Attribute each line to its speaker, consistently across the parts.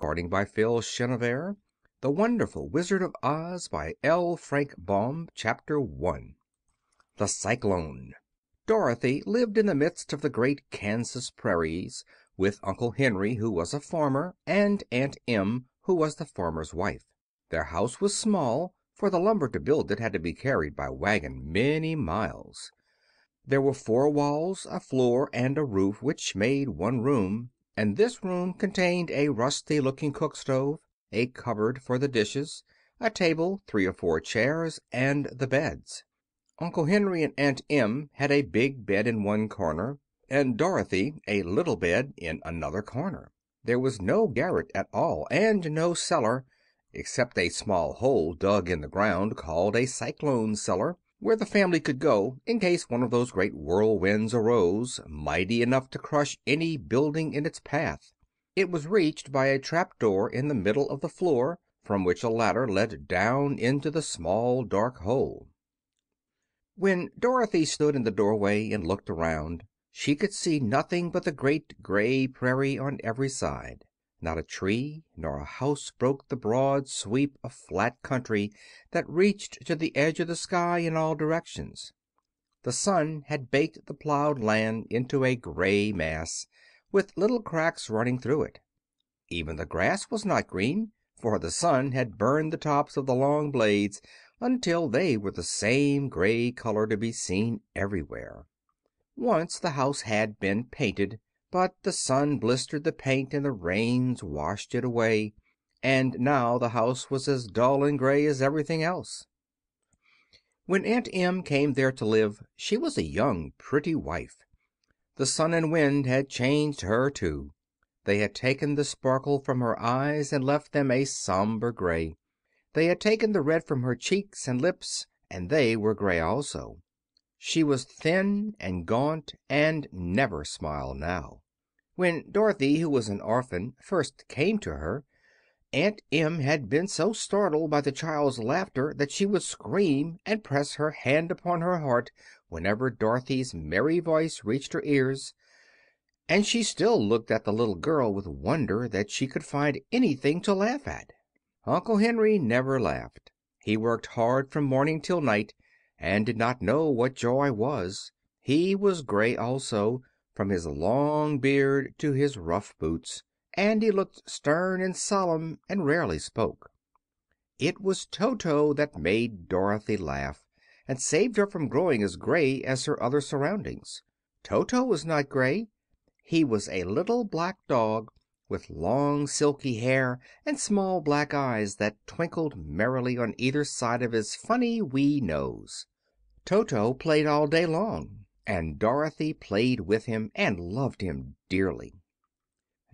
Speaker 1: Chenevert, The Wonderful Wizard of Oz by L. Frank Baum. Chapter 1. The Cyclone. Dorothy lived in the midst of the great Kansas prairies with Uncle Henry, who was a farmer, and Aunt Em, who was the farmer's wife. Their house was small, for the lumber to build it had to be carried by wagon many miles. There were 4 walls, a floor, and a roof, which made one room, and this room contained a rusty-looking cook stove, a cupboard for the dishes, a table, 3 or 4 chairs, and the beds. Uncle Henry and Aunt Em had a big bed in one corner, and Dorothy a little bed in another corner. There was no garret at all, and no cellar, except a small hole dug in the ground called a cyclone cellar, where the family could go in case one of those great whirlwinds arose, mighty enough to crush any building in its path. It was reached by a trap door in the middle of the floor, from which a ladder led down into the small dark hole. When Dorothy stood in the doorway and looked around, she could see nothing but the great gray prairie on every side. Not a tree nor a house broke the broad sweep of flat country that reached to the edge of the sky in all directions. The sun had baked the plowed land into a gray mass, with little cracks running through it. Even the grass was not green, for the sun had burned the tops of the long blades until they were the same gray color to be seen everywhere. Once the house had been painted, but the sun blistered the paint and the rains washed it away, and now the house was as dull and gray as everything else. When Aunt Em came there to live, she was a young, pretty wife. The sun and wind had changed her, too. They had taken the sparkle from her eyes and left them a somber gray. They had taken the red from her cheeks and lips, and they were gray also. She was thin and gaunt, and never smiled now. When Dorothy, who was an orphan, first came to her, Aunt Em had been so startled by the child's laughter that she would scream and press her hand upon her heart whenever Dorothy's merry voice reached her ears, and she still looked at the little girl with wonder that she could find anything to laugh at. Uncle Henry never laughed. He worked hard from morning till night, and did not know what joy was. He was gray also, from his long beard to his rough boots, and he looked stern and solemn and rarely spoke. It was Toto that made Dorothy laugh, and saved her from growing as gray as her other surroundings. Toto was not gray. He was a little black dog, with long silky hair and small black eyes that twinkled merrily on either side of his funny wee nose. Toto played all day long, and Dorothy played with him and loved him dearly.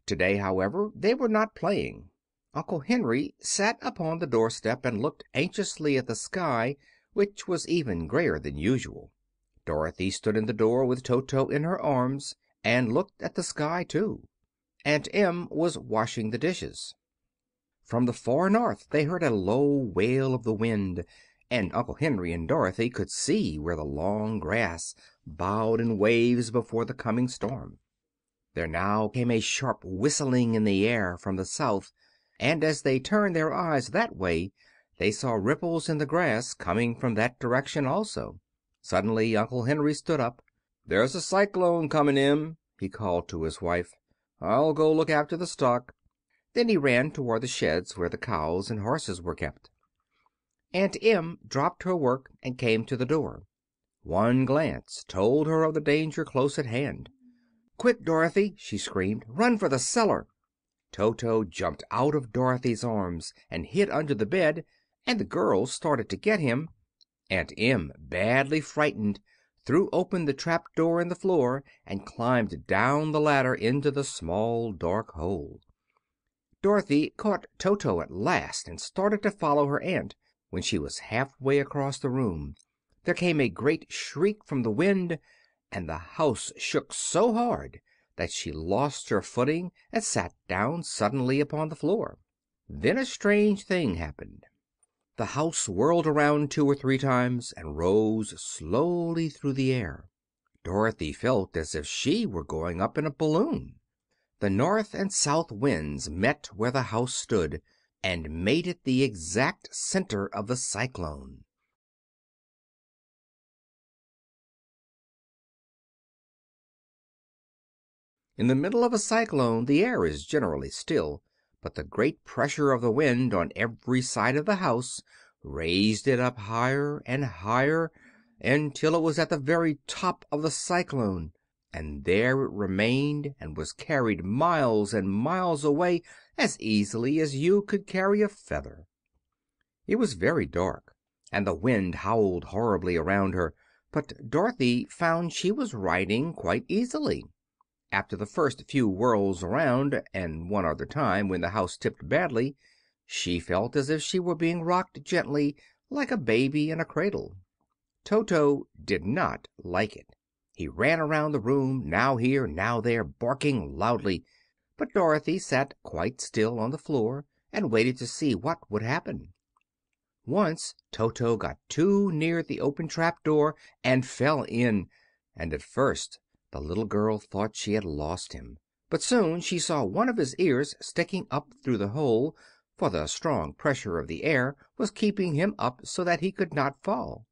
Speaker 1: Today, however, they were not playing. Uncle Henry sat upon the doorstep and looked anxiously at the sky, which was even grayer than usual. Dorothy stood in the door with Toto in her arms and looked at the sky too. Aunt Em was washing the dishes. From the far north they heard a low wail of the wind, and Uncle Henry and Dorothy could see where the long grass bowed in waves before the coming storm. There now came a sharp whistling in the air from the south, and as they turned their eyes that way they saw ripples in the grass coming from that direction also. Suddenly Uncle Henry stood up. "There's a cyclone coming, Em," he called to his wife. "I'll go look after the stock." Then he ran toward the sheds where the cows and horses were kept. Aunt Em dropped her work and came to the door. One glance told her of the danger close at hand. "Quick, Dorothy!" she screamed. "Run for the cellar!" Toto jumped out of Dorothy's arms and hid under the bed, and the girls started to get him. Aunt Em, badly frightened, threw open the trap door in the floor and climbed down the ladder into the small dark hole. Dorothy caught Toto at last and started to follow her aunt. When she was halfway across the room there came a great shriek from the wind, and the house shook so hard that she lost her footing and sat down suddenly upon the floor. Then a strange thing happened. The house whirled around 2 or 3 times and rose slowly through the air. Dorothy felt as if she were going up in a balloon. The north and south winds met where the house stood, and made it the exact center of the cyclone. In the middle of a cyclone the air is generally still, but the great pressure of the wind on every side of the house raised it up higher and higher until it was at the very top of the cyclone, and there it remained and was carried miles and miles away as easily as you could carry a feather. It was very dark, and the wind howled horribly around her, but Dorothy found she was riding quite easily. After the first few whirls around, and one other time when the house tipped badly, she felt as if she were being rocked gently, like a baby in a cradle. Toto did not like it. He ran around the room, now here, now there, barking loudly, but Dorothy sat quite still on the floor and waited to see what would happen. Once Toto got too near the open trap door and fell in, and at first the little girl thought she had lost him. But soon she saw one of his ears sticking up through the hole, for the strong pressure of the air was keeping him up so that he could not fall.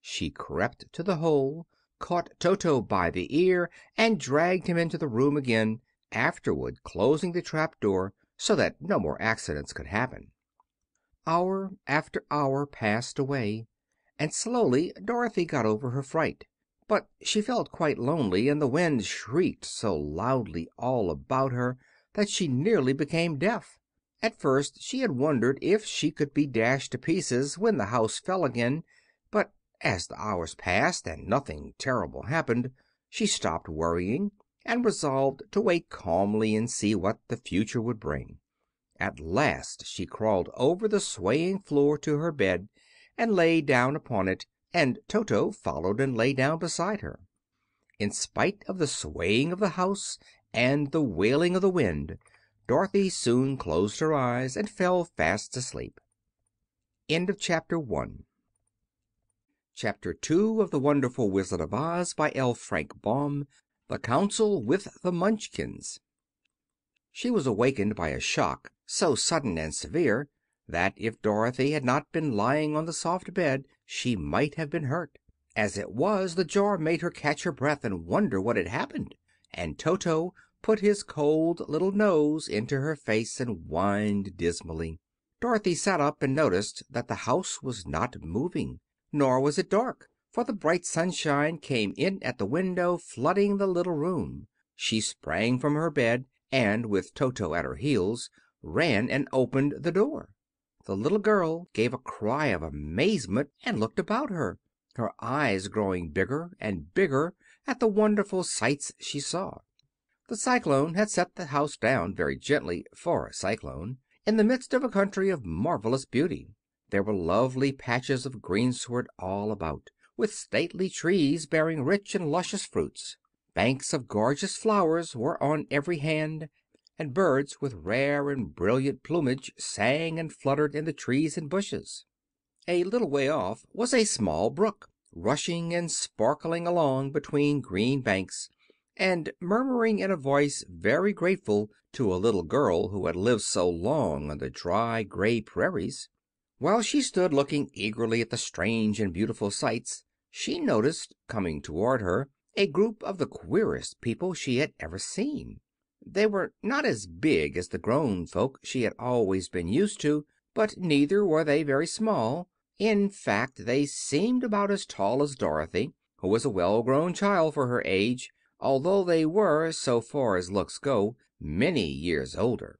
Speaker 1: She crept to the hole, caught Toto by the ear, and dragged him into the room again, afterward closing the trap door so that no more accidents could happen. Hour after hour passed away, and slowly Dorothy got over her fright. But she felt quite lonely, and the wind shrieked so loudly all about her that she nearly became deaf. At first she had wondered if she could be dashed to pieces when the house fell again, but as the hours passed and nothing terrible happened, she stopped worrying and resolved to wait calmly and see what the future would bring. At last she crawled over the swaying floor to her bed and lay down upon it, and Toto followed and lay down beside her. In spite of the swaying of the house and the wailing of the wind, Dorothy soon closed her eyes and fell fast asleep. End of Chapter 1. Chapter 2 of The Wonderful Wizard of Oz by L. Frank Baum. The Council with the Munchkins. She was awakened by a shock so sudden and severe that if Dorothy had not been lying on the soft bed she might have been hurt. As it was, the jar made her catch her breath and wonder what had happened, and Toto put his cold little nose into her face and whined dismally. Dorothy sat up and noticed that the house was not moving, nor was it dark, for the bright sunshine came in at the window, flooding the little room. She sprang from her bed and, with Toto at her heels, ran and opened the door. The little girl gave a cry of amazement and looked about her, her eyes growing bigger and bigger at the wonderful sights she saw. The cyclone had set the house down very gently for a cyclone, in the midst of a country of marvelous beauty. There were lovely patches of greensward all about, with stately trees bearing rich and luscious fruits. Banks of gorgeous flowers were on every hand, and birds with rare and brilliant plumage sang and fluttered in the trees and bushes. A little way off was a small brook, rushing and sparkling along between green banks, and murmuring in a voice very grateful to a little girl who had lived so long on the dry, gray prairies. While she stood looking eagerly at the strange and beautiful sights, she noticed, coming toward her, a group of the queerest people she had ever seen. They were not as big as the grown folk she had always been used to, but neither were they very small. In fact, they seemed about as tall as Dorothy, who was a well-grown child for her age, although they were, so far as looks go, many years older.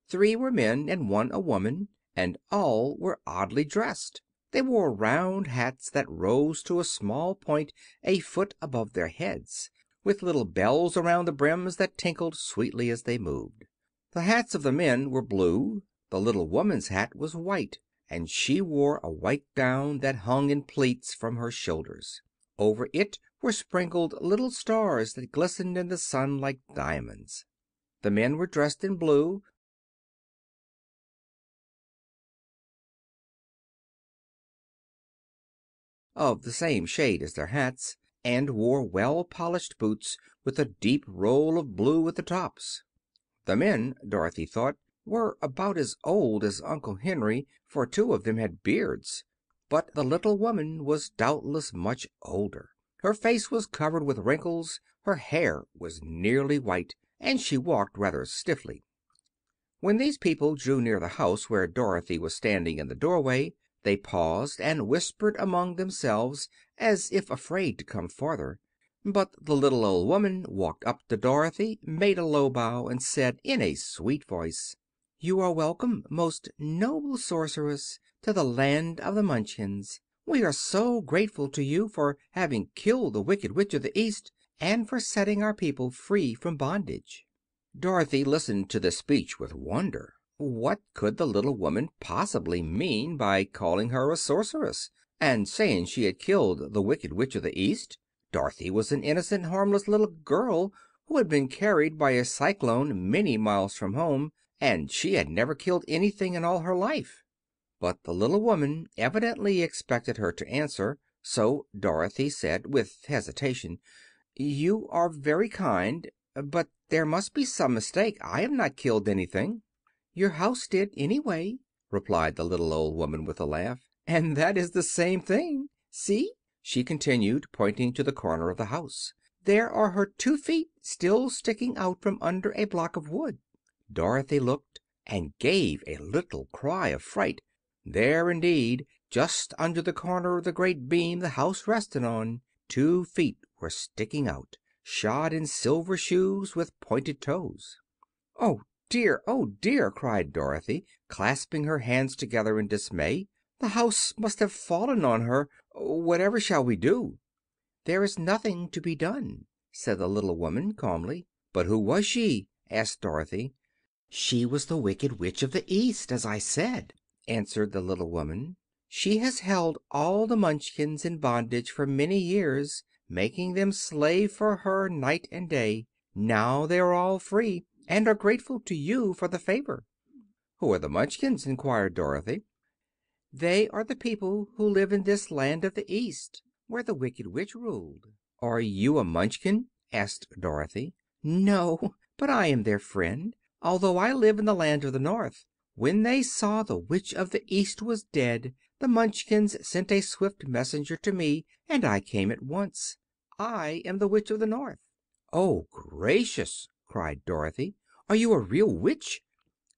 Speaker 1: 3 were men and 1 a woman, and all were oddly dressed. They wore round hats that rose to a small point a foot above their heads, with little bells around the brims that tinkled sweetly as they moved. The hats of the men were blue. The little woman's hat was white, and she wore a white gown that hung in pleats from her shoulders. Over it were sprinkled little stars that glistened in the sun like diamonds. The men were dressed in blue, of the same shade as their hats, and wore well-polished boots with a deep roll of blue at the tops. The men, Dorothy thought, were about as old as Uncle Henry, for two of them had beards. But the little woman was doubtless much older. Her face was covered with wrinkles, her hair was nearly white, and she walked rather stiffly. When these people drew near the house where Dorothy was standing in the doorway, they paused and whispered among themselves, as if afraid to come farther. But the little old woman walked up to Dorothy, made a low bow, and said in a sweet voice, "You are welcome, most noble sorceress, to the land of the Munchkins. We are so grateful to you for having killed the Wicked Witch of the East, and for setting our people free from bondage." Dorothy listened to this speech with wonder. What could the little woman possibly mean by calling her a sorceress, and saying she had killed the Wicked Witch of the East? Dorothy was an innocent, harmless little girl who had been carried by a cyclone many miles from home, and she had never killed anything in all her life. But the little woman evidently expected her to answer, so Dorothy said, with hesitation, "You are very kind, but there must be some mistake. I have not killed anything." "Your house did, anyway," replied the little old woman with a laugh. "And that is the same thing. See," she continued, pointing to the corner of the house, "there are her 2 feet still sticking out from under a block of wood." Dorothy looked and gave a little cry of fright. There, indeed, just under the corner of the great beam the house rested on, 2 feet were sticking out, shod in silver shoes with pointed toes. "Oh dear! Oh dear!" cried Dorothy, clasping her hands together in dismay. "The house must have fallen on her. Whatever shall we do?" "There is nothing to be done," said the little woman calmly. "But who was she?" asked Dorothy. "She was the Wicked Witch of the East, as I said," answered the little woman. "She has held all the Munchkins in bondage for many years, making them slave for her night and day. Now they are all free, and are grateful to you for the favor." "Who are the Munchkins?" inquired Dorothy. "They are the people who live in this land of the East, where the Wicked Witch ruled." "Are you a Munchkin?" asked Dorothy. "No, but I am their friend, although I live in the land of the North. When they saw the Witch of the East was dead, the Munchkins sent a swift messenger to me, and I came at once. I am the Witch of the North." "Oh, gracious!" cried Dorothy. "Are you a real witch?"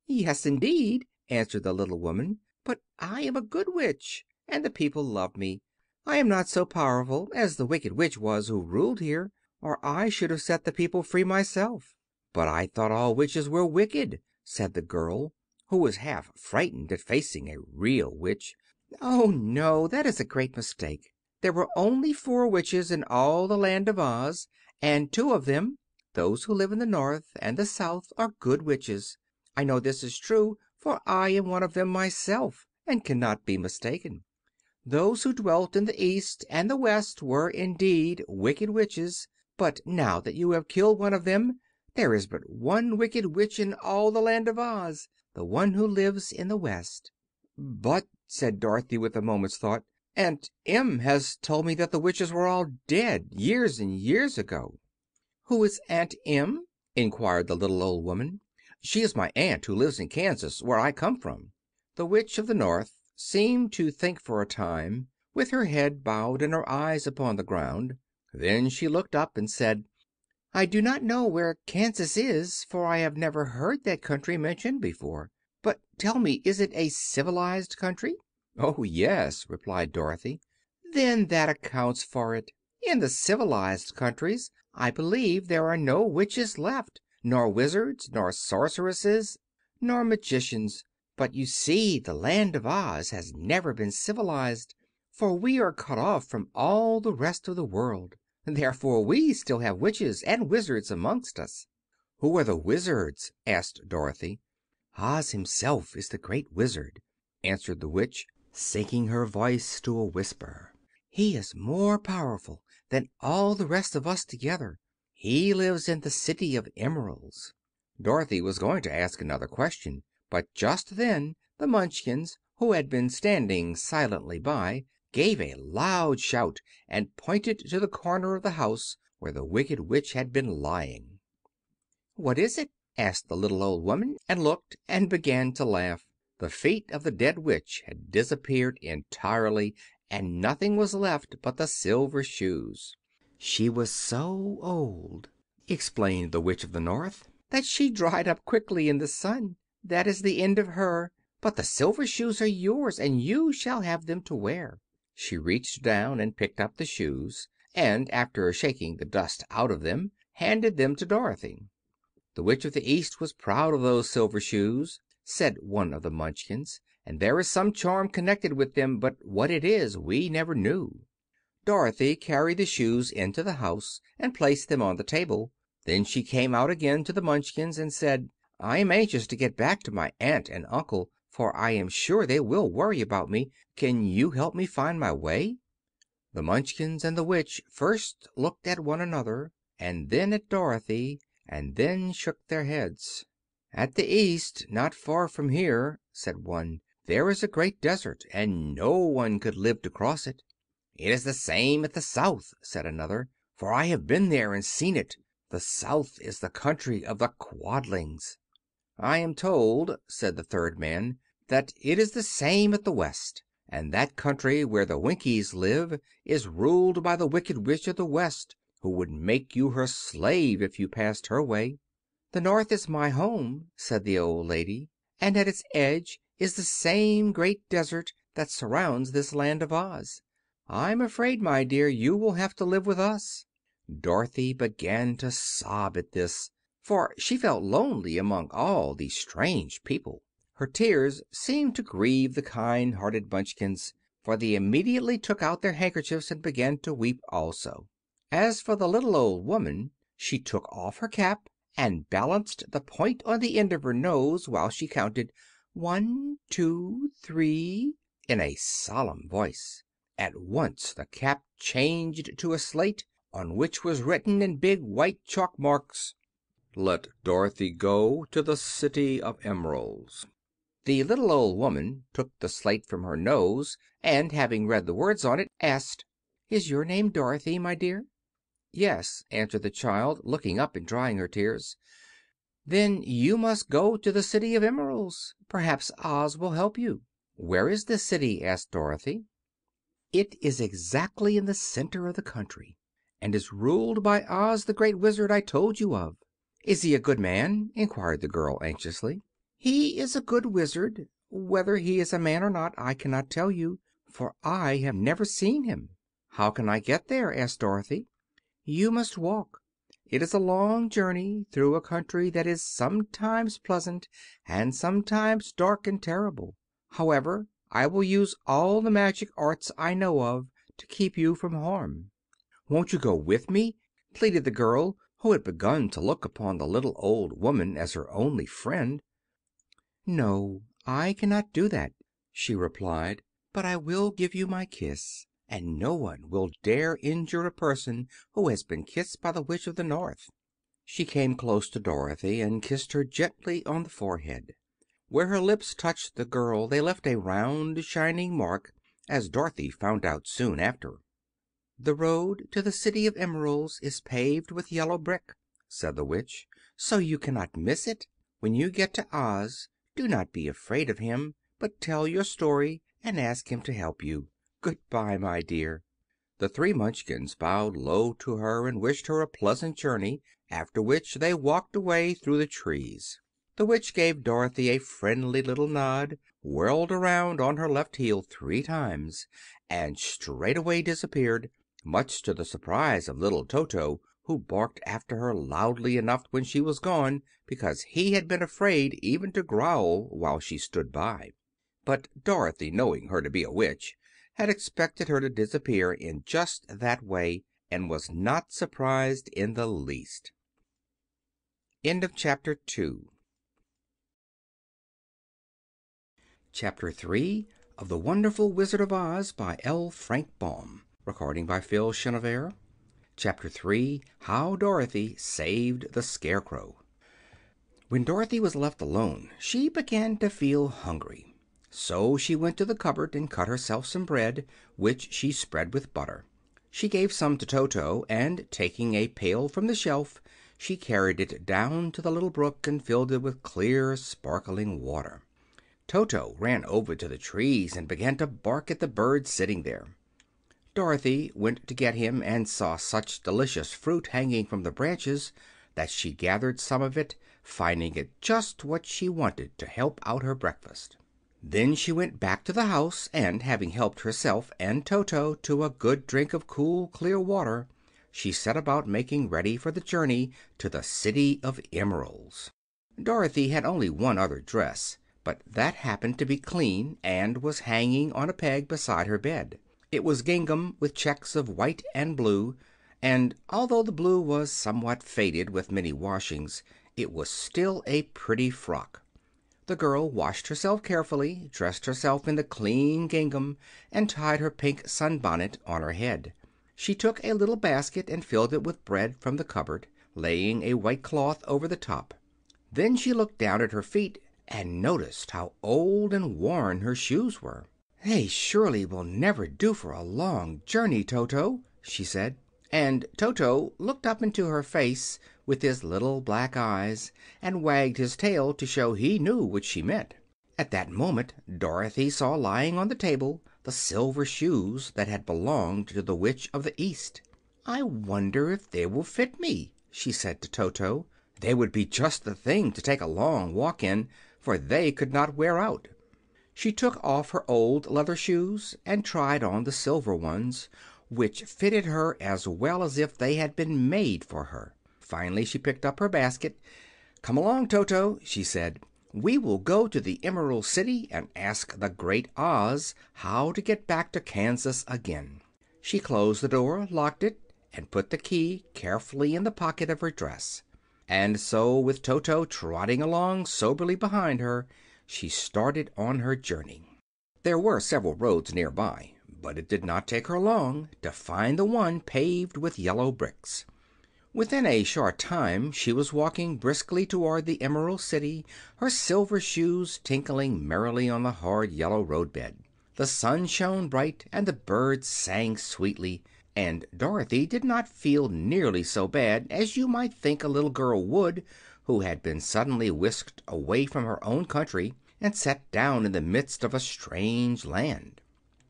Speaker 1: "Yes, indeed," answered the little woman. "But I am a good witch, and the people love me. I am not so powerful as the Wicked Witch was who ruled here, or I should have set the people free myself." "But I thought all witches were wicked," said the girl, who was half frightened at facing a real witch. "Oh, no, that is a great mistake. There were only 4 witches in all the land of Oz, and 2 of them, those who live in the North and the South, are good witches. I know this is true, for I am one of them myself, and cannot be mistaken. Those who dwelt in the East and the West were indeed wicked witches, but now that you have killed one of them, there is but one wicked witch in all the land of Oz, the one who lives in the West." "But," said Dorothy, with a moment's thought, "Aunt Em has told me that the witches were all dead, years and years ago." "Who is Aunt Em?" inquired the little old woman. "She is my aunt who lives in Kansas, where I come from." The Witch of the North seemed to think for a time, with her head bowed and her eyes upon the ground. Then she looked up and said, "I do not know where Kansas is, for I have never heard that country mentioned before. But tell me, is it a civilized country?" "Oh, yes," replied Dorothy. "Then that accounts for it. In the civilized countries I believe there are no witches left, nor wizards, nor sorceresses, nor magicians. But you see the land of Oz has never been civilized, for we are cut off from all the rest of the world. Therefore we still have witches and wizards amongst us." "Who are the wizards?" asked Dorothy. "Oz himself is the great wizard," answered the witch, sinking her voice to a whisper. "He is more powerful than all the rest of us together. He lives in the City of Emeralds." Dorothy was going to ask another question, but just then the Munchkins, who had been standing silently by, gave a loud shout and pointed to the corner of the house where the Wicked Witch had been lying. "What is it?" asked the little old woman, and looked and began to laugh. The feet of the dead witch had disappeared entirely, and nothing was left but the silver shoes. "She was so old," explained the Witch of the North, "that she dried up quickly in the sun. That is the end of her. But the silver shoes are yours, and you shall have them to wear." She reached down and picked up the shoes, and after shaking the dust out of them, handed them to Dorothy. "The Witch of the East was proud of those silver shoes," said one of the Munchkins, "and there is some charm connected with them, but what it is we never knew." Dorothy carried the shoes into the house and placed them on the table. Then she came out again to the Munchkins and said, "I am anxious to get back to my aunt and uncle, for I am sure they will worry about me. Can you help me find my way?" The Munchkins and the Witch first looked at one another, and then at Dorothy, and then shook their heads. "At the East, not far from here," said one, "there is a great desert, and no one could live to cross it." "It is the same at the South," said another, "for I have been there and seen it. The South is the country of the Quadlings." "I am told," said the third man, "that it is the same at the West, and that country where the Winkies live is ruled by the Wicked Witch of the West, who would make you her slave if you passed her way." "The North is my home," said the old lady, "and at its edge is the same great desert that surrounds this Land of Oz. I'm afraid, my dear, you will have to live with us." Dorothy began to sob at this, for she felt lonely among all these strange people. Her tears seemed to grieve the kind-hearted Munchkins, for they immediately took out their handkerchiefs and began to weep also. As for the little old woman, she took off her cap and balanced the point on the end of her nose while she counted 1, 2, 3 in a solemn voice. At once the cap changed to a slate, on which was written in big white chalk marks, "Let Dorothy go to the City of Emeralds." The little old woman took the slate from her nose, and having read the words on it, asked, "Is your name Dorothy, my dear?" "Yes," answered the child, looking up and drying her tears. "Then you must go to the City of Emeralds. Perhaps Oz will help you." "Where is this city?" asked Dorothy. "It is exactly in the center of the country, and is ruled by Oz, the Great Wizard I told you of." "Is he a good man?" inquired the girl anxiously. "He is a good wizard. Whether he is a man or not I cannot tell you, for I have never seen him." "How can I get there?" asked Dorothy. "You must walk. It is a long journey through a country that is sometimes pleasant and sometimes dark and terrible. However, I will use all the magic arts I know of to keep you from harm." "Won't you go with me?" pleaded the girl, who had begun to look upon the little old woman as her only friend. "No, I cannot do that," she replied; "but I will give you my kiss, and no one will dare injure a person who has been kissed by the Witch of the North." She came close to Dorothy and kissed her gently on the forehead. Where her lips touched the girl they left a round, shining mark, as Dorothy found out soon after. "The road to the City of Emeralds is paved with yellow brick," said the Witch, "so you cannot miss it. When you get to Oz, do not be afraid of him, but tell your story and ask him to help you. Goodbye, my dear." The three Munchkins bowed low to her and wished her a pleasant journey, after which they walked away through the trees. The Witch gave Dorothy a friendly little nod, whirled around on her left heel 3 times, and straightway disappeared, much to the surprise of little Toto, who barked after her loudly enough when she was gone, because he had been afraid even to growl while she stood by. But Dorothy, knowing her to be a witch, had expected her to disappear in just that way, and was not surprised in the least. End of Chapter 2. Chapter 3 of The Wonderful Wizard of Oz by L. Frank Baum. Recording by Phil Chenevert. Chapter 3 How Dorothy Saved the Scarecrow. When Dorothy was left alone she began to feel hungry. So she went to the cupboard and cut herself some bread, which she spread with butter. She gave some to Toto, and taking a pail from the shelf, She carried it down to the little brook and filled it with clear, sparkling water. Toto ran over to the trees and began to bark at the birds sitting there. Dorothy went to get him, and saw such delicious fruit hanging from the branches that she gathered some of it, finding it just what she wanted to help out her breakfast. Then she went back to the house, and having helped herself and Toto to a good drink of cool, clear water, she set about making ready for the journey to the City of Emeralds. Dorothy had only one other dress, but that happened to be clean and was hanging on a peg beside her bed. It was gingham with checks of white and blue, and although the blue was somewhat faded with many washings, it was still a pretty frock. The girl washed herself carefully, dressed herself in the clean gingham, and tied her pink sunbonnet on her head. She took a little basket and filled it with bread from the cupboard, laying a white cloth over the top. Then she looked down at her feet and noticed how old and worn her shoes were. "They surely will never do for a long journey, Toto," she said. And Toto looked up into her face with his little black eyes, and wagged his tail to show he knew what she meant. At that moment Dorothy saw lying on the table the silver shoes that had belonged to the Witch of the East. "I wonder if they will fit me," she said to Toto. "They would be just the thing to take a long walk in, for they could not wear out." She took off her old leather shoes and tried on the silver ones, which fitted her as well as if they had been made for her. Finally she picked up her basket. "Come along, Toto," she said. "We will go to the Emerald City and ask the Great Oz how to get back to Kansas again." She closed the door, locked it, and put the key carefully in the pocket of her dress. And so, with Toto trotting along soberly behind her, she started on her journey. There were several roads near by, but it did not take her long to find the one paved with yellow bricks. Within a short time she was walking briskly toward the Emerald City, her silver shoes tinkling merrily on the hard yellow roadbed. The sun shone bright and the birds sang sweetly, and Dorothy did not feel nearly so bad as you might think a little girl would who had been suddenly whisked away from her own country and set down in the midst of a strange land.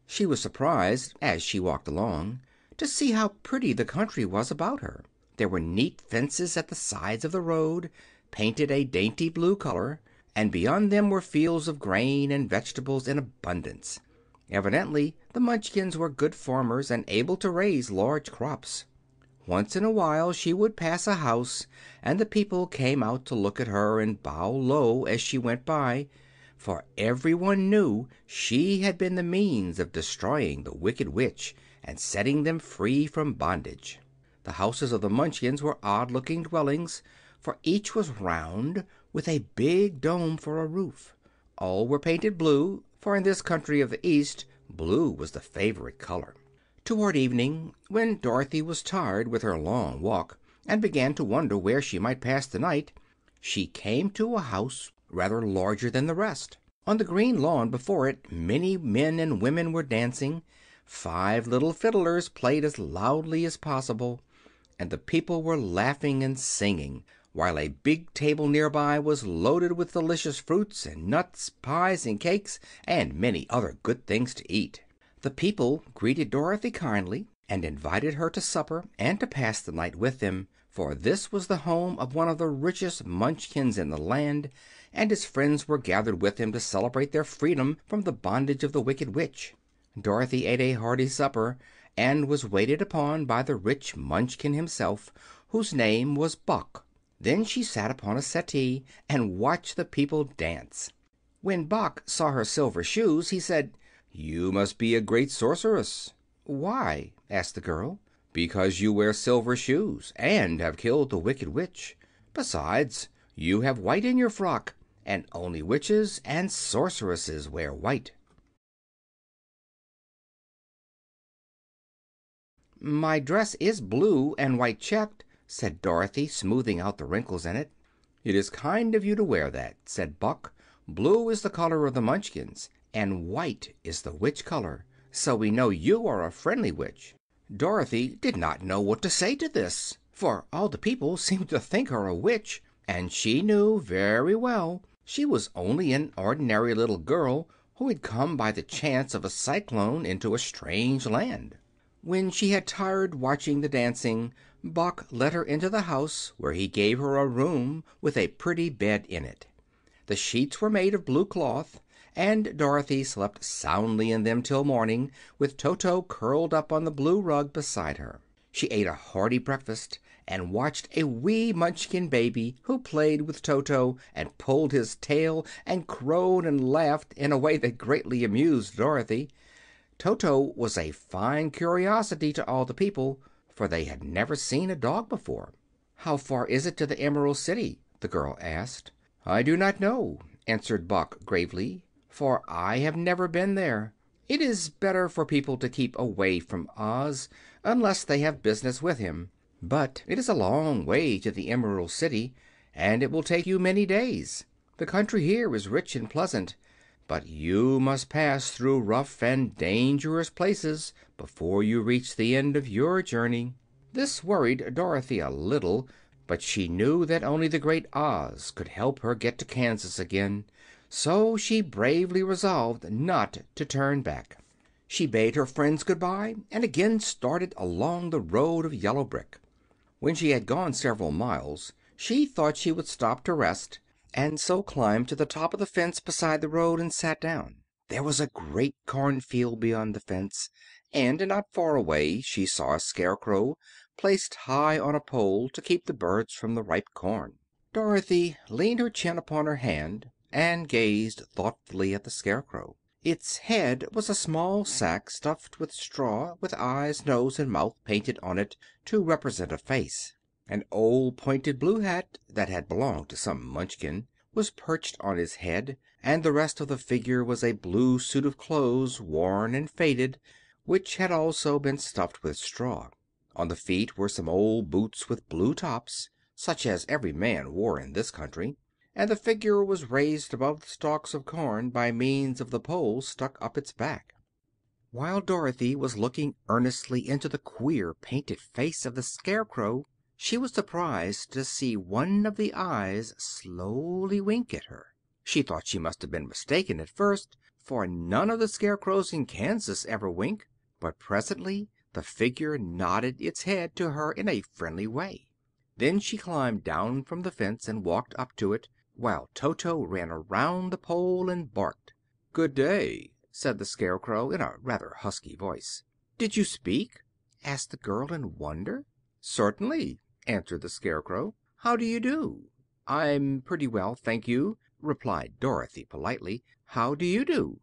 Speaker 1: She was surprised, as she walked along, to see how pretty the country was about her. There were neat fences at the sides of the road, painted a dainty blue color, and beyond them were fields of grain and vegetables in abundance. Evidently the Munchkins were good farmers and able to raise large crops. Once in a while she would pass a house, and the people came out to look at her and bow low as she went by, for everyone knew she had been the means of destroying the Wicked Witch and setting them free from bondage. The houses of the Munchkins were odd-looking dwellings, for each was round, with a big dome for a roof. All were painted blue, for in this country of the East blue was the favorite color. Toward evening, when Dorothy was tired with her long walk and began to wonder where she might pass the night, she came to a house rather larger than the rest. On the green lawn before it many men and women were dancing. 5 little fiddlers played as loudly as possible, and the people were laughing and singing, while a big table nearby was loaded with delicious fruits and nuts, pies and cakes, and many other good things to eat. The people greeted Dorothy kindly and invited her to supper and to pass the night with them, for this was the home of one of the richest Munchkins in the land, and his friends were gathered with him to celebrate their freedom from the bondage of the Wicked Witch. Dorothy ate a hearty supper and was waited upon by the rich Munchkin himself, whose name was Boq. Then she sat upon a settee and watched the people dance. When Boq saw her silver shoes he said, "You must be a great sorceress." "Why?" asked the girl. "Because you wear silver shoes and have killed the Wicked Witch. Besides, you have white in your frock, and only witches and sorceresses wear white." "My dress is blue and white checked," said Dorothy, smoothing out the wrinkles in it. "It is kind of you to wear that," said Buck. "Blue is the color of the Munchkins, and white is the witch color, so we know you are a friendly witch." Dorothy did not know what to say to this, for all the people seemed to think her a witch, and she knew very well she was only an ordinary little girl who had come by the chance of a cyclone into a strange land. When she had tired watching the dancing, Boq led her into the house, where he gave her a room with a pretty bed in it. The sheets were made of blue cloth, and Dorothy slept soundly in them till morning, with Toto curled up on the blue rug beside her. She ate a hearty breakfast, and watched a wee Munchkin baby who played with Toto and pulled his tail and crowed and laughed in a way that greatly amused Dorothy. Toto was a fine curiosity to all the people, for they had never seen a dog before. "How far is it to the Emerald City?" the girl asked. "I do not know," answered Boq gravely, "for I have never been there. It is better for people to keep away from Oz, unless they have business with him. But it is a long way to the Emerald City, and it will take you many days. The country here is rich and pleasant, but you must pass through rough and dangerous places before you reach the end of your journey." This worried Dorothy a little, but she knew that only the Great Oz could help her get to Kansas again, so she bravely resolved not to turn back. She bade her friends good-bye and again started along the road of yellow brick. When she had gone several miles she thought she would stop to rest, and so climbed to the top of the fence beside the road and sat down. There was a great cornfield beyond the fence, and not far away she saw a scarecrow placed high on a pole to keep the birds from the ripe corn. Dorothy leaned her chin upon her hand and gazed thoughtfully at the scarecrow. Its head was a small sack stuffed with straw, with eyes, nose, and mouth painted on it to represent a face. An old pointed blue hat, that had belonged to some Munchkin, was perched on his head, and the rest of the figure was a blue suit of clothes, worn and faded, which had also been stuffed with straw. On the feet were some old boots with blue tops, such as every man wore in this country, and the figure was raised above the stalks of corn by means of the pole stuck up its back. While Dorothy was looking earnestly into the queer painted face of the scarecrow, she was surprised to see one of the eyes slowly wink at her. She thought she must have been mistaken at first, for none of the scarecrows in Kansas ever wink, but presently the figure nodded its head to her in a friendly way. Then she climbed down from the fence and walked up to it, while Toto ran around the pole and barked. "Good day," said the scarecrow in a rather husky voice. "Did you speak?" asked the girl in wonder. "Certainly," answered the scarecrow. "How do you do?" "I'm pretty well, thank you," replied Dorothy politely. "How do you do?"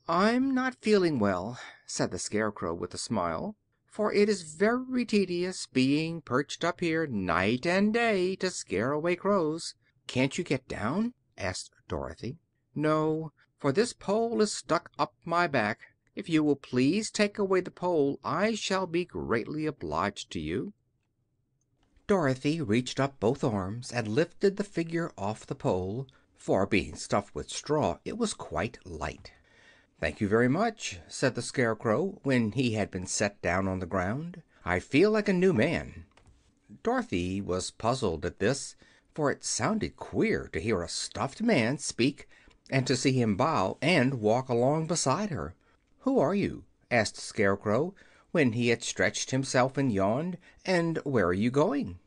Speaker 1: "I'm not feeling well," said the scarecrow with a smile, "for it is very tedious being perched up here night and day to scare away crows." "Can't you get down?" asked Dorothy. "No, for this pole is stuck up my back. If you will please take away the pole I shall be greatly obliged to you." Dorothy reached up both arms and lifted the figure off the pole, for being stuffed with straw it was quite light. "Thank you very much," said the scarecrow, when he had been set down on the ground. "I feel like a new man." Dorothy was puzzled at this, for it sounded queer to hear a stuffed man speak and to see him bow and walk along beside her. "Who are you?" asked the scarecrow, when he had stretched himself and yawned, "and where are you going?"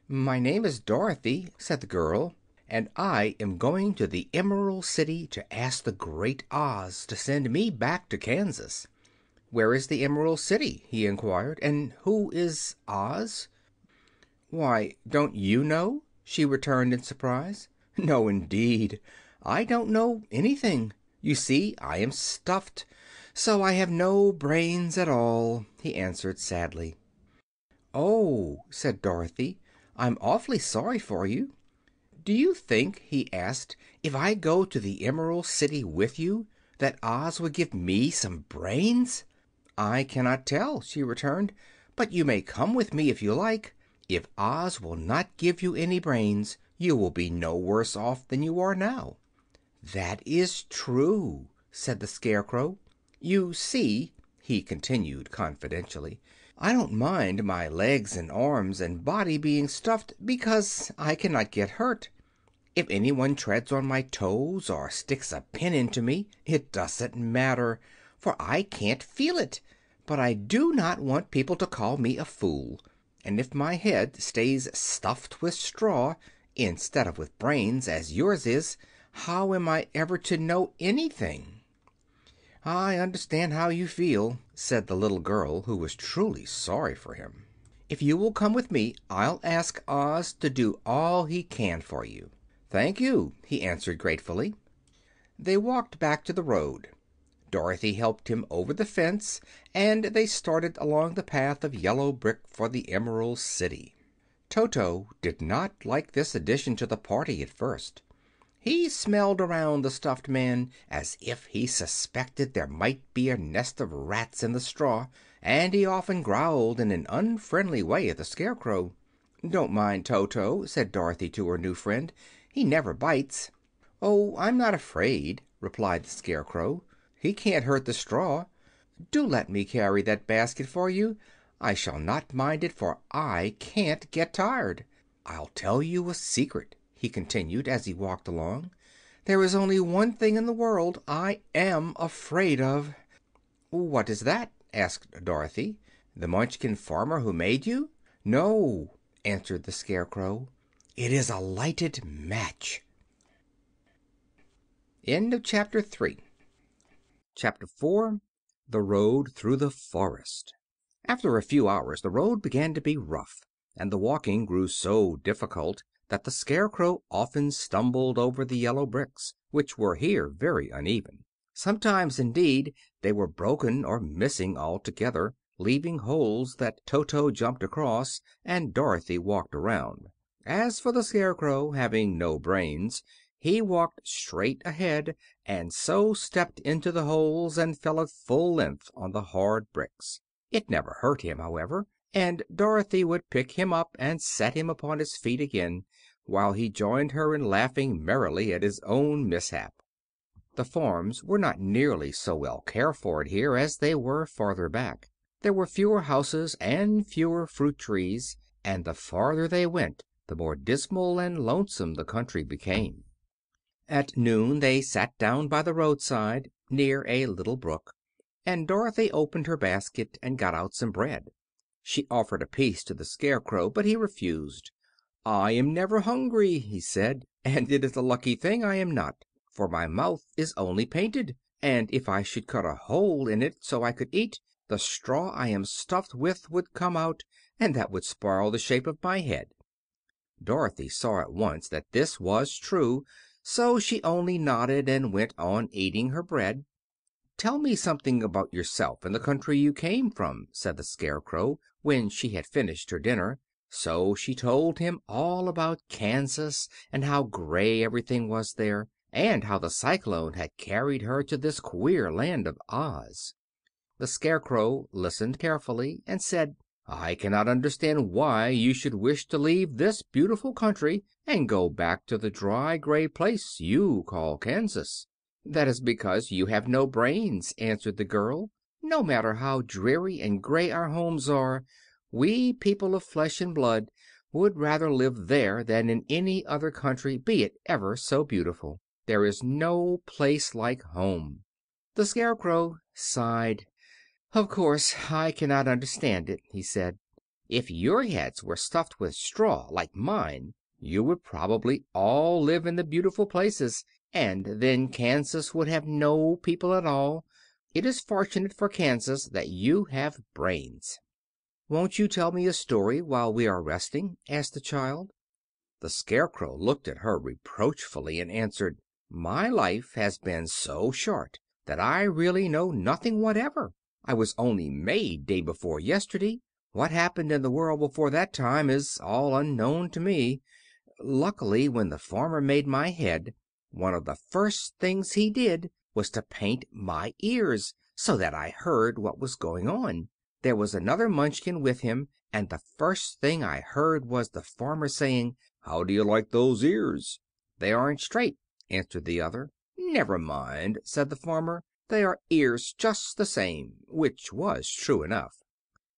Speaker 1: "My name is Dorothy," said the girl, "and I am going to the Emerald City to ask the Great Oz to send me back to Kansas." "Where is the Emerald City?" he inquired, "and who is Oz?" "Why, don't you know?" she returned in surprise. "No, indeed, I don't know anything. You see, I am stuffed, so I have no brains at all," he answered sadly. "Oh," said Dorothy, "I'm awfully sorry for you. Do you think," he asked, "if I go to the Emerald City with you, that Oz would give me some brains?" "I cannot tell," she returned, "but you may come with me if you like. If Oz will not give you any brains, you will be no worse off than you are now." "That is true," said the Scarecrow. "You see," he continued confidentially, I don't mind my legs and arms and body being stuffed because I cannot get hurt. If anyone treads on my toes or sticks a pin into me, it doesn't matter, for I can't feel it. But I do not want people to call me a fool. And if my head stays stuffed with straw, instead of with brains, as yours is, how am I ever to know anything?" "I understand how you feel," said the little girl, who was truly sorry for him. "If you will come with me, I'll ask Oz to do all he can for you." "Thank you," he answered gratefully. They walked back to the road. Dorothy helped him over the fence, and they started along the path of yellow brick for the Emerald City. Toto did not like this addition to the party at first. He smelled around the stuffed man as if he suspected there might be a nest of rats in the straw, and he often growled in an unfriendly way at the Scarecrow. "Don't mind Toto," said Dorothy to her new friend. "He never bites." "Oh, I'm not afraid," replied the Scarecrow. "He can't hurt the straw. Do let me carry that basket for you. I shall not mind it, for I can't get tired. I'll tell you a secret," he continued, as he walked along. "There is only one thing in the world I am afraid of." "What is that?" asked Dorothy. "The Munchkin farmer who made you?" "No," answered the Scarecrow. "It is a lighted match." End of Chapter 3. Chapter 4. The Road Through the Forest. After a few hours the road began to be rough, and the walking grew so difficult that the Scarecrow often stumbled over the yellow bricks, which were here very uneven. Sometimes, indeed, they were broken or missing altogether, leaving holes that Toto jumped across and Dorothy walked around. As for the Scarecrow, having no brains, he walked straight ahead, and so stepped into the holes and fell at full length on the hard bricks. It never hurt him, however, and Dorothy would pick him up and set him upon his feet again, while he joined her in laughing merrily at his own mishap. The farms were not nearly so well cared for here as they were farther back. There were fewer houses and fewer fruit trees, and the farther they went the more dismal and lonesome the country became. At noon they sat down by the roadside, near a little brook, and Dorothy opened her basket and got out some bread. She offered a piece to the Scarecrow, but he refused. "I am never hungry," he said, "and it is a lucky thing I am not, for my mouth is only painted, and if I should cut a hole in it so I could eat, the straw I am stuffed with would come out, and that would spoil the shape of my head." Dorothy saw at once that this was true, so she only nodded and went on eating her bread. "Tell me something about yourself and the country you came from," said the Scarecrow, when she had finished her dinner. So she told him all about Kansas, and how gray everything was there, and how the cyclone had carried her to this queer land of Oz. The Scarecrow listened carefully and said, "I cannot understand why you should wish to leave this beautiful country and go back to the dry, gray place you call Kansas." "That is because you have no brains," answered the girl. "No matter how dreary and gray our homes are, we people of flesh and blood would rather live there than in any other country, be it ever so beautiful. There is no place like home." The Scarecrow sighed. "Of course I cannot understand it," he said. "If your heads were stuffed with straw, like mine, you would probably all live in the beautiful places, and then Kansas would have no people at all. It is fortunate for Kansas that you have brains." "Won't you tell me a story while we are resting?" asked the child. The Scarecrow looked at her reproachfully and answered, "My life has been so short that I really know nothing whatever. I was only made day before yesterday. What happened in the world before that time is all unknown to me. Luckily, when the farmer made my head, one of the first things he did was to paint my ears, so that I heard what was going on. There was another Munchkin with him, and the first thing I heard was the farmer saying, 'How do you like those ears?' 'They aren't straight,' answered the other. 'Never mind,' said the farmer, 'they are ears just the same,' which was true enough.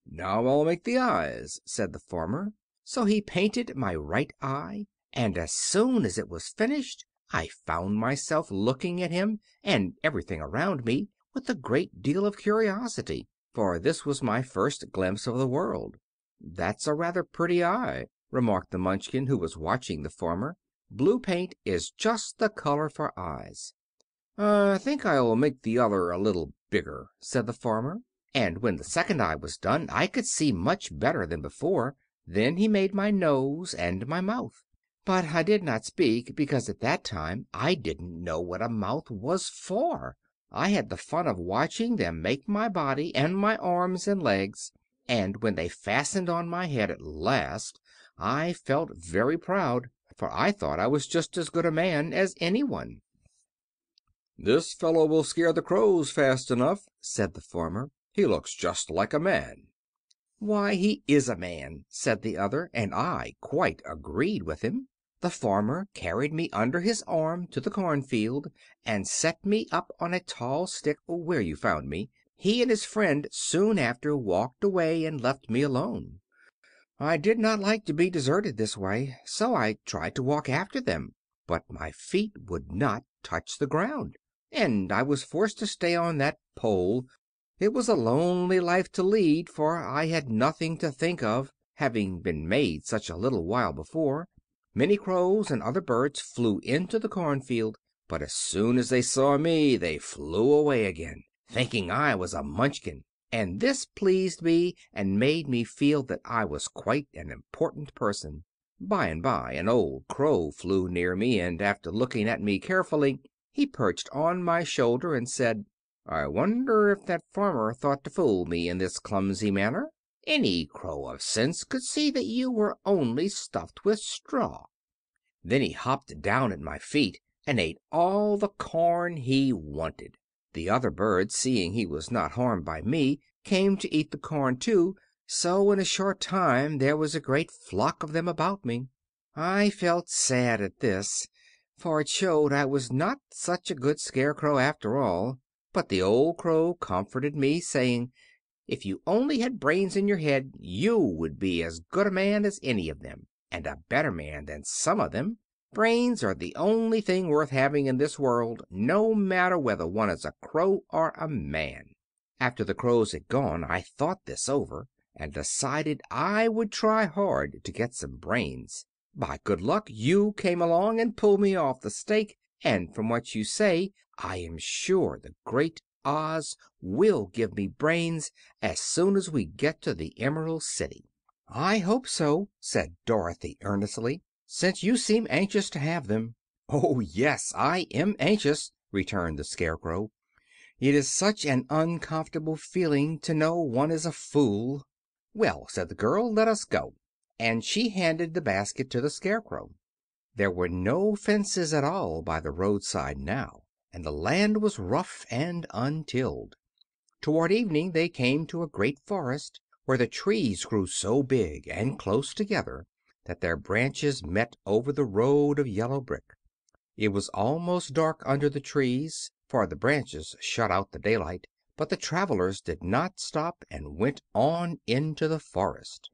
Speaker 1: "Now I'll make the eyes," said the farmer. So he painted my right eye, and as soon as it was finished I found myself looking at him and everything around me with a great deal of curiosity, for this was my first glimpse of the world. "That's a rather pretty eye," remarked the Munchkin, who was watching the farmer. "Blue paint is just the color for eyes." "I think I'll make the other a little bigger," said the farmer, and when the second eye was done I could see much better than before. Then he made my nose and my mouth. But I did not speak, because at that time I didn't know what a mouth was for. I had the fun of watching them make my body and my arms and legs, and when they fastened on my head at last I felt very proud, for I thought I was just as good a man as anyone. "This fellow will scare the crows fast enough," said the farmer. "He looks just like a man." "Why, he is a man," said the other, and I quite agreed with him. The farmer carried me under his arm to the cornfield and set me up on a tall stick, where you found me. He and his friend soon after walked away and left me alone. I did not like to be deserted this way, so I tried to walk after them, but my feet would not touch the ground, and I was forced to stay on that pole. It was a lonely life to lead, for I had nothing to think of, having been made such a little while before. Many crows and other birds flew into the cornfield, but as soon as they saw me they flew away again, thinking I was a Munchkin, and this pleased me and made me feel that I was quite an important person. By and by an old crow flew near me, and after looking at me carefully he perched on my shoulder and said, "I wonder if that farmer thought to fool me in this clumsy manner? Any crow of sense could see that you were only stuffed with straw." Then he hopped down at my feet and ate all the corn he wanted. The other birds, seeing he was not harmed by me, came to eat the corn too, so in a short time there was a great flock of them about me. I felt sad at this, for it showed I was not such a good scarecrow after all. But the old crow comforted me, saying, "If you only had brains in your head you would be as good a man as any of them, and a better man than some of them. Brains are the only thing worth having in this world, no matter whether one is a crow or a man." After the crows had gone I thought this over, and decided I would try hard to get some brains. By good luck you came along and pulled me off the stake, and from what you say I am sure the Great Oz will give me brains as soon as we get to the Emerald City. "I hope so," said Dorothy earnestly, "since you seem anxious to have them." "Oh, yes, I am anxious," returned the Scarecrow. "It is such an uncomfortable feeling to know one is a fool." "Well," said the girl, "let us go," and she handed the basket to the Scarecrow. There were no fences at all by the roadside now, and the land was rough and untilled. Toward evening they came to a great forest, where the trees grew so big and close together that their branches met over the road of yellow brick. It was almost dark under the trees, for the branches shut out the daylight, but the travelers did not stop and went on into the forest.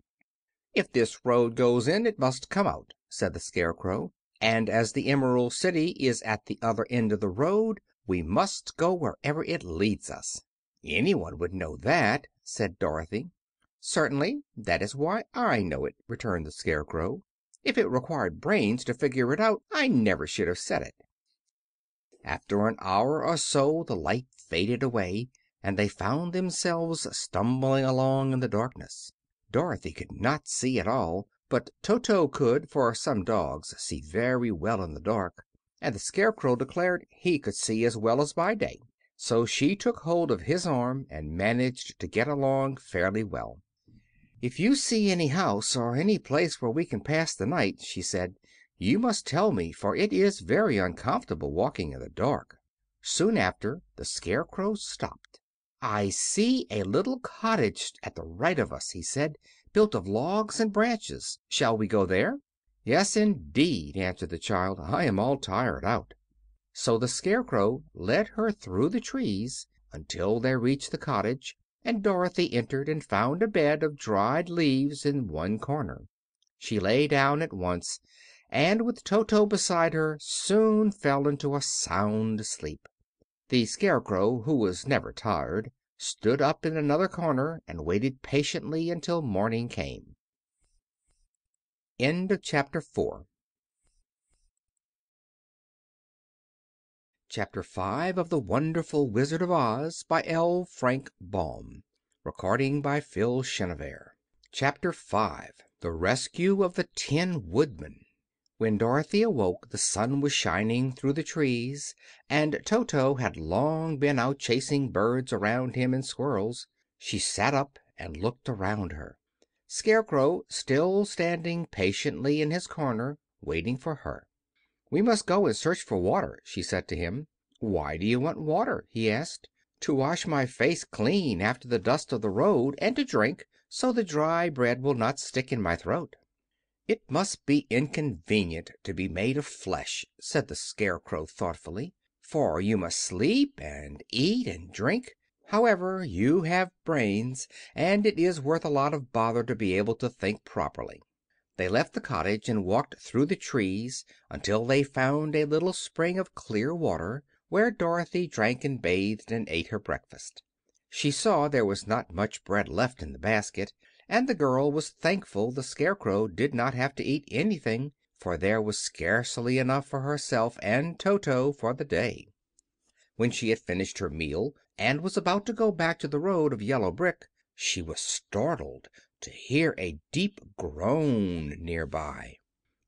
Speaker 1: "If this road goes in, it must come out," said the Scarecrow, "and as the Emerald City is at the other end of the road, we must go wherever it leads us." "Anyone would know that," said Dorothy. "Certainly; that is why I know it," returned the Scarecrow. "If it required brains to figure it out, I never should have said it." After an hour or so the light faded away, and they found themselves stumbling along in the darkness. Dorothy could not see at all, but Toto could, for some dogs see very well in the dark, and the Scarecrow declared he could see as well as by day. So she took hold of his arm and managed to get along fairly well. "If you see any house or any place where we can pass the night," she said, "you must tell me, for it is very uncomfortable walking in the dark." Soon after the Scarecrow stopped. "I see a little cottage at the right of us," he said, "built of logs and branches. Shall we go there?" "Yes, indeed," answered the child. "I am all tired out." So the Scarecrow led her through the trees until they reached the cottage, and Dorothy entered and found a bed of dried leaves in one corner. She lay down at once, and with Toto beside her soon fell into a sound sleep. The Scarecrow, who was never tired, stood up in another corner and waited patiently until morning came. End of Chapter 4. Chapter 5 of The Wonderful Wizard of Oz by L. Frank Baum. Recording by Phil Chenevert. Chapter 5. The Rescue of the Tin Woodman. When Dorothy awoke the sun was shining through the trees, and Toto had long been out chasing birds around him and squirrels. She sat up and looked around her. Scarecrow still standing patiently in his corner, waiting for her. "We must go and search for water," she said to him. "Why do you want water?" he asked. "To wash my face clean after the dust of the road, and to drink, so the dry bread will not stick in my throat." "It must be inconvenient to be made of flesh," said the Scarecrow thoughtfully, "for you must sleep and eat and drink. However, you have brains, and it is worth a lot of bother to be able to think properly." They left the cottage and walked through the trees until they found a little spring of clear water, where Dorothy drank and bathed and ate her breakfast. She saw there was not much bread left in the basket, and the girl was thankful the Scarecrow did not have to eat anything, for there was scarcely enough for herself and Toto for the day. When she had finished her meal and was about to go back to the road of yellow brick, she was startled to hear a deep groan near by.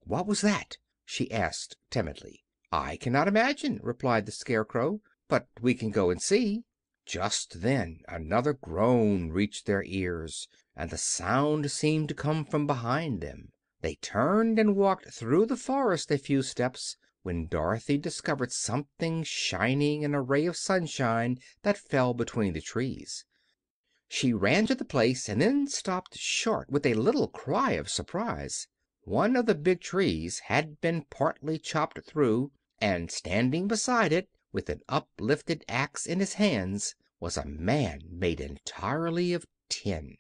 Speaker 1: "What was that?" she asked timidly. "I cannot imagine," replied the Scarecrow, "but we can go and see." Just then another groan reached their ears, and the sound seemed to come from behind them. They turned and walked through the forest a few steps, when Dorothy discovered something shining in a ray of sunshine that fell between the trees. She ran to the place and then stopped short with a little cry of surprise. One of the big trees had been partly chopped through, and standing beside it, with an uplifted axe in his hands, was a man made entirely of tin.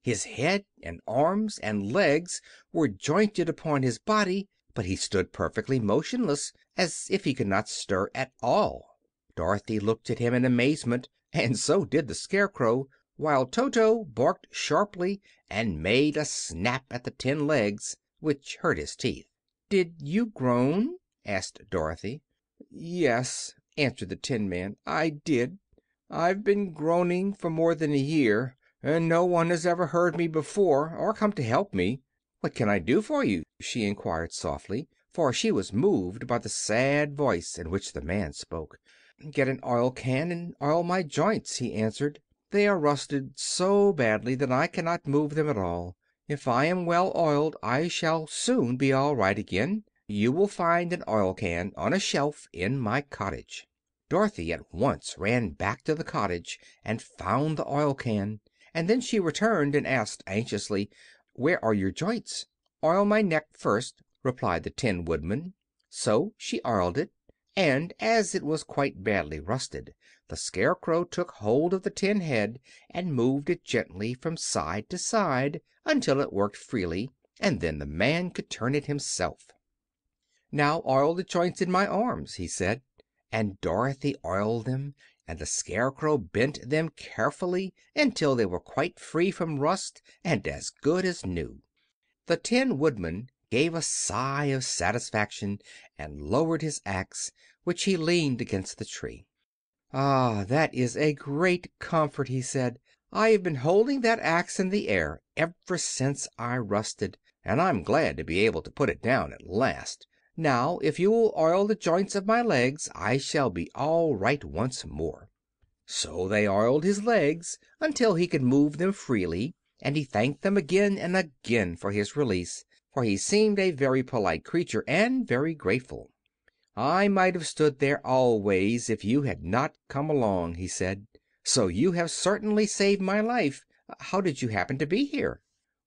Speaker 1: His head and arms and legs were jointed upon his body, but he stood perfectly motionless, as if he could not stir at all. Dorothy looked at him in amazement, and so did the Scarecrow, while Toto barked sharply and made a snap at the tin legs, which hurt his teeth. "Did you groan?" asked Dorothy. "Yes," answered the Tin Man, "I did. I've been groaning for more than a year, and no one has ever heard me before or come to help me." "What can I do for you?" she inquired softly, for she was moved by the sad voice in which the man spoke. "Get an oil can and oil my joints," he answered. "They are rusted so badly that I cannot move them at all. If I am well oiled I shall soon be all right again. You will find an oil can on a shelf in my cottage." Dorothy at once ran back to the cottage and found the oil can, and then she returned and asked anxiously, "Where are your joints?" "Oil my neck first," replied the Tin Woodman. So she oiled it, and as it was quite badly rusted, the Scarecrow took hold of the tin head and moved it gently from side to side until it worked freely, and then the man could turn it himself. "Now oil the joints in my arms," he said, and Dorothy oiled them, and the Scarecrow bent them carefully until they were quite free from rust and as good as new. The Tin Woodman gave a sigh of satisfaction and lowered his axe, which he leaned against the tree. "Ah, that is a great comfort," he said. "I have been holding that axe in the air ever since I rusted, and I'm glad to be able to put it down at last. Now, if you will oil the joints of my legs I shall be all right once more." So they oiled his legs until he could move them freely, and he thanked them again and again for his release, for he seemed a very polite creature and very grateful. "I might have stood there always if you had not come along," he said. "So you have certainly saved my life. How did you happen to be here?"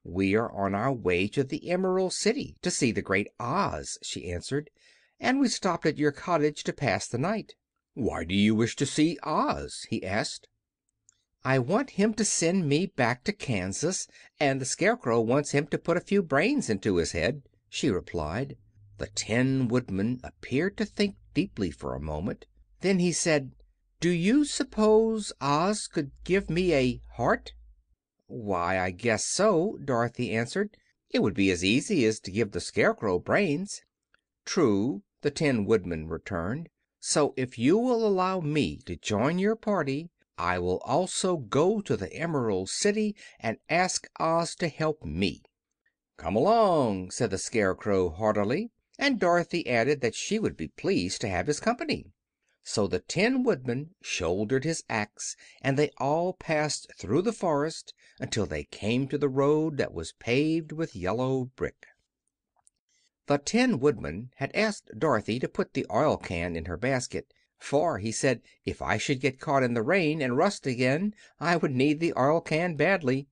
Speaker 1: "We are on our way to the Emerald City, to see the Great Oz," she answered, "and we stopped at your cottage to pass the night." "Why do you wish to see Oz?" he asked. "I want him to send me back to Kansas, and the Scarecrow wants him to put a few brains into his head," she replied. The Tin Woodman appeared to think deeply for a moment. Then he said, "Do you suppose Oz could give me a heart?" "Why, I guess so," Dorothy answered. "It would be as easy as to give the Scarecrow brains." "True," the Tin Woodman returned. "So if you will allow me to join your party, I will also go to the Emerald City and ask Oz to help me." "Come along," said the Scarecrow heartily, and Dorothy added that she would be pleased to have his company. So the Tin Woodman shouldered his axe, and they all passed through the forest until they came to the road that was paved with yellow brick. The Tin Woodman had asked Dorothy to put the oil can in her basket, for, he said, if I should get caught in the rain and rust again I would need the oil can badly.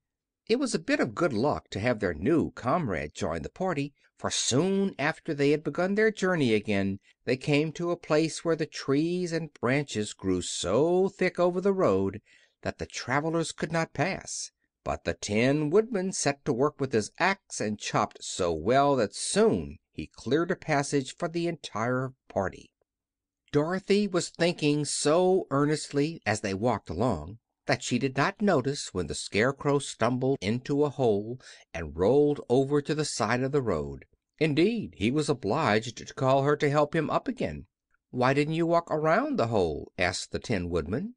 Speaker 1: It was a bit of good luck to have their new comrade join the party, for soon after they had begun their journey again they came to a place where the trees and branches grew so thick over the road that the travelers could not pass. But the Tin Woodman set to work with his axe and chopped so well that soon he cleared a passage for the entire party. Dorothy was thinking so earnestly as they walked along that she did not notice when the Scarecrow stumbled into a hole and rolled over to the side of the road. Indeed, he was obliged to call her to help him up again. "Why didn't you walk around the hole?" asked the Tin Woodman.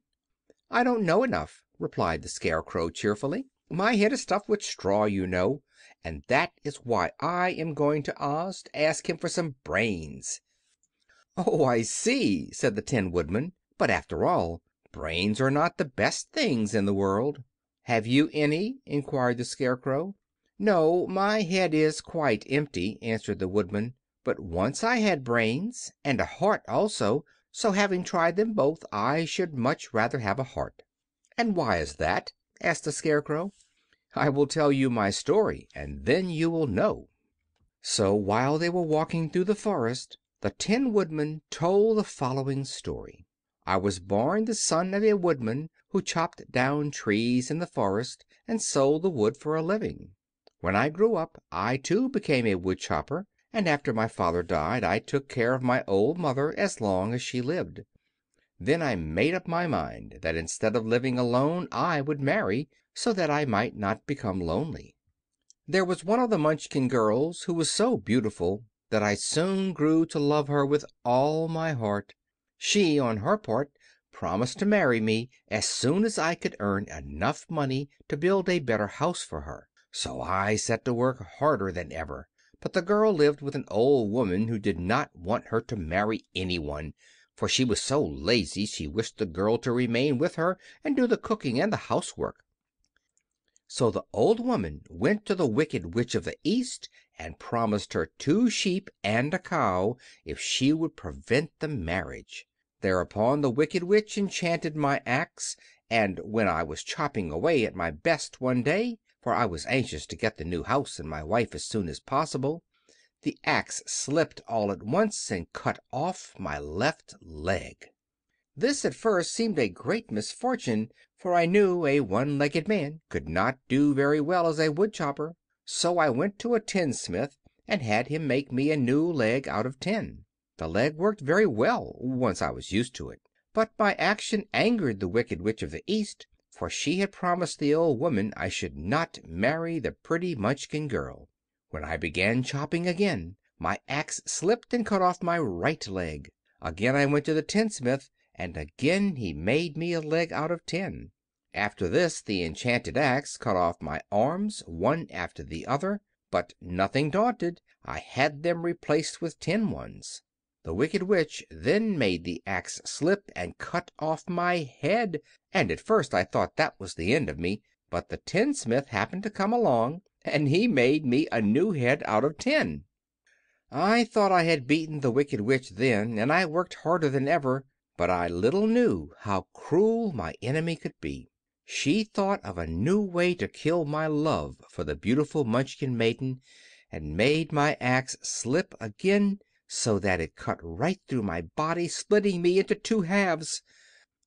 Speaker 1: "I don't know enough," replied the Scarecrow cheerfully. "My head is stuffed with straw, you know, and that is why I am going to Oz to ask him for some brains." "Oh, I see," said the Tin Woodman. "But after all, brains are not the best things in the world." "Have you any?" inquired the Scarecrow. "No, my head is quite empty," answered the Woodman. "But once I had brains, and a heart also, so having tried them both I should much rather have a heart." "And why is that?" asked the Scarecrow. "I will tell you my story, and then you will know." So while they were walking through the forest the Tin Woodman told the following story. "I was born the son of a woodman who chopped down trees in the forest and sold the wood for a living. When I grew up I too became a wood chopper, and after my father died I took care of my old mother as long as she lived. Then I made up my mind that instead of living alone I would marry, so that I might not become lonely. There was one of the Munchkin girls who was so beautiful that I soon grew to love her with all my heart. She, on her part, promised to marry me as soon as I could earn enough money to build a better house for her. So I set to work harder than ever. But the girl lived with an old woman who did not want her to marry anyone, for she was so lazy she wished the girl to remain with her and do the cooking and the housework. So the old woman went to the Wicked Witch of the East and promised her 2 sheep and a cow if she would prevent the marriage. Thereupon the Wicked Witch enchanted my axe, and when I was chopping away at my best one day, for I was anxious to get the new house and my wife as soon as possible, the axe slipped all at once and cut off my left leg. This at first seemed a great misfortune, for I knew a one-legged man could not do very well as a wood chopper. So I went to a tinsmith and had him make me a new leg out of tin. The leg worked very well once I was used to it. But my action angered the Wicked Witch of the East, for she had promised the old woman I should not marry the pretty Munchkin girl. When I began chopping again, my axe slipped and cut off my right leg. Again I went to the tinsmith, and again he made me a leg out of tin. After this the enchanted axe cut off my arms one after the other, but nothing daunted, I had them replaced with tin ones. The Wicked Witch then made the axe slip and cut off my head, and at first I thought that was the end of me, but the tinsmith happened to come along, and he made me a new head out of tin. I thought I had beaten the Wicked Witch then, and I worked harder than ever, but I little knew how cruel my enemy could be. She thought of a new way to kill my love for the beautiful Munchkin maiden, and made my axe slip again, so that it cut right through my body, splitting me into 2 halves.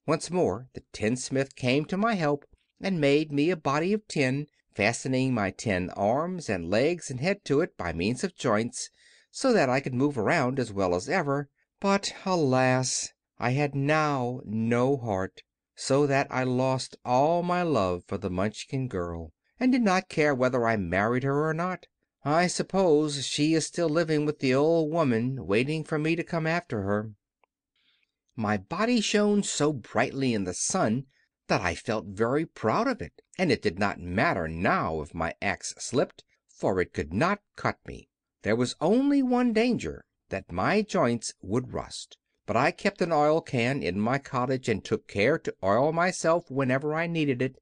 Speaker 1: Once more the tinsmith came to my help, and made me a body of tin, fastening my tin arms and legs and head to it by means of joints, so that I could move around as well as ever. But, alas! I had now no heart, so that I lost all my love for the Munchkin girl, and did not care whether I married her or not. I suppose she is still living with the old woman, waiting for me to come after her. My body shone so brightly in the sun that I felt very proud of it, and it did not matter now if my axe slipped, for it could not cut me. There was only one danger, that my joints would rust, but I kept an oil can in my cottage and took care to oil myself whenever I needed it.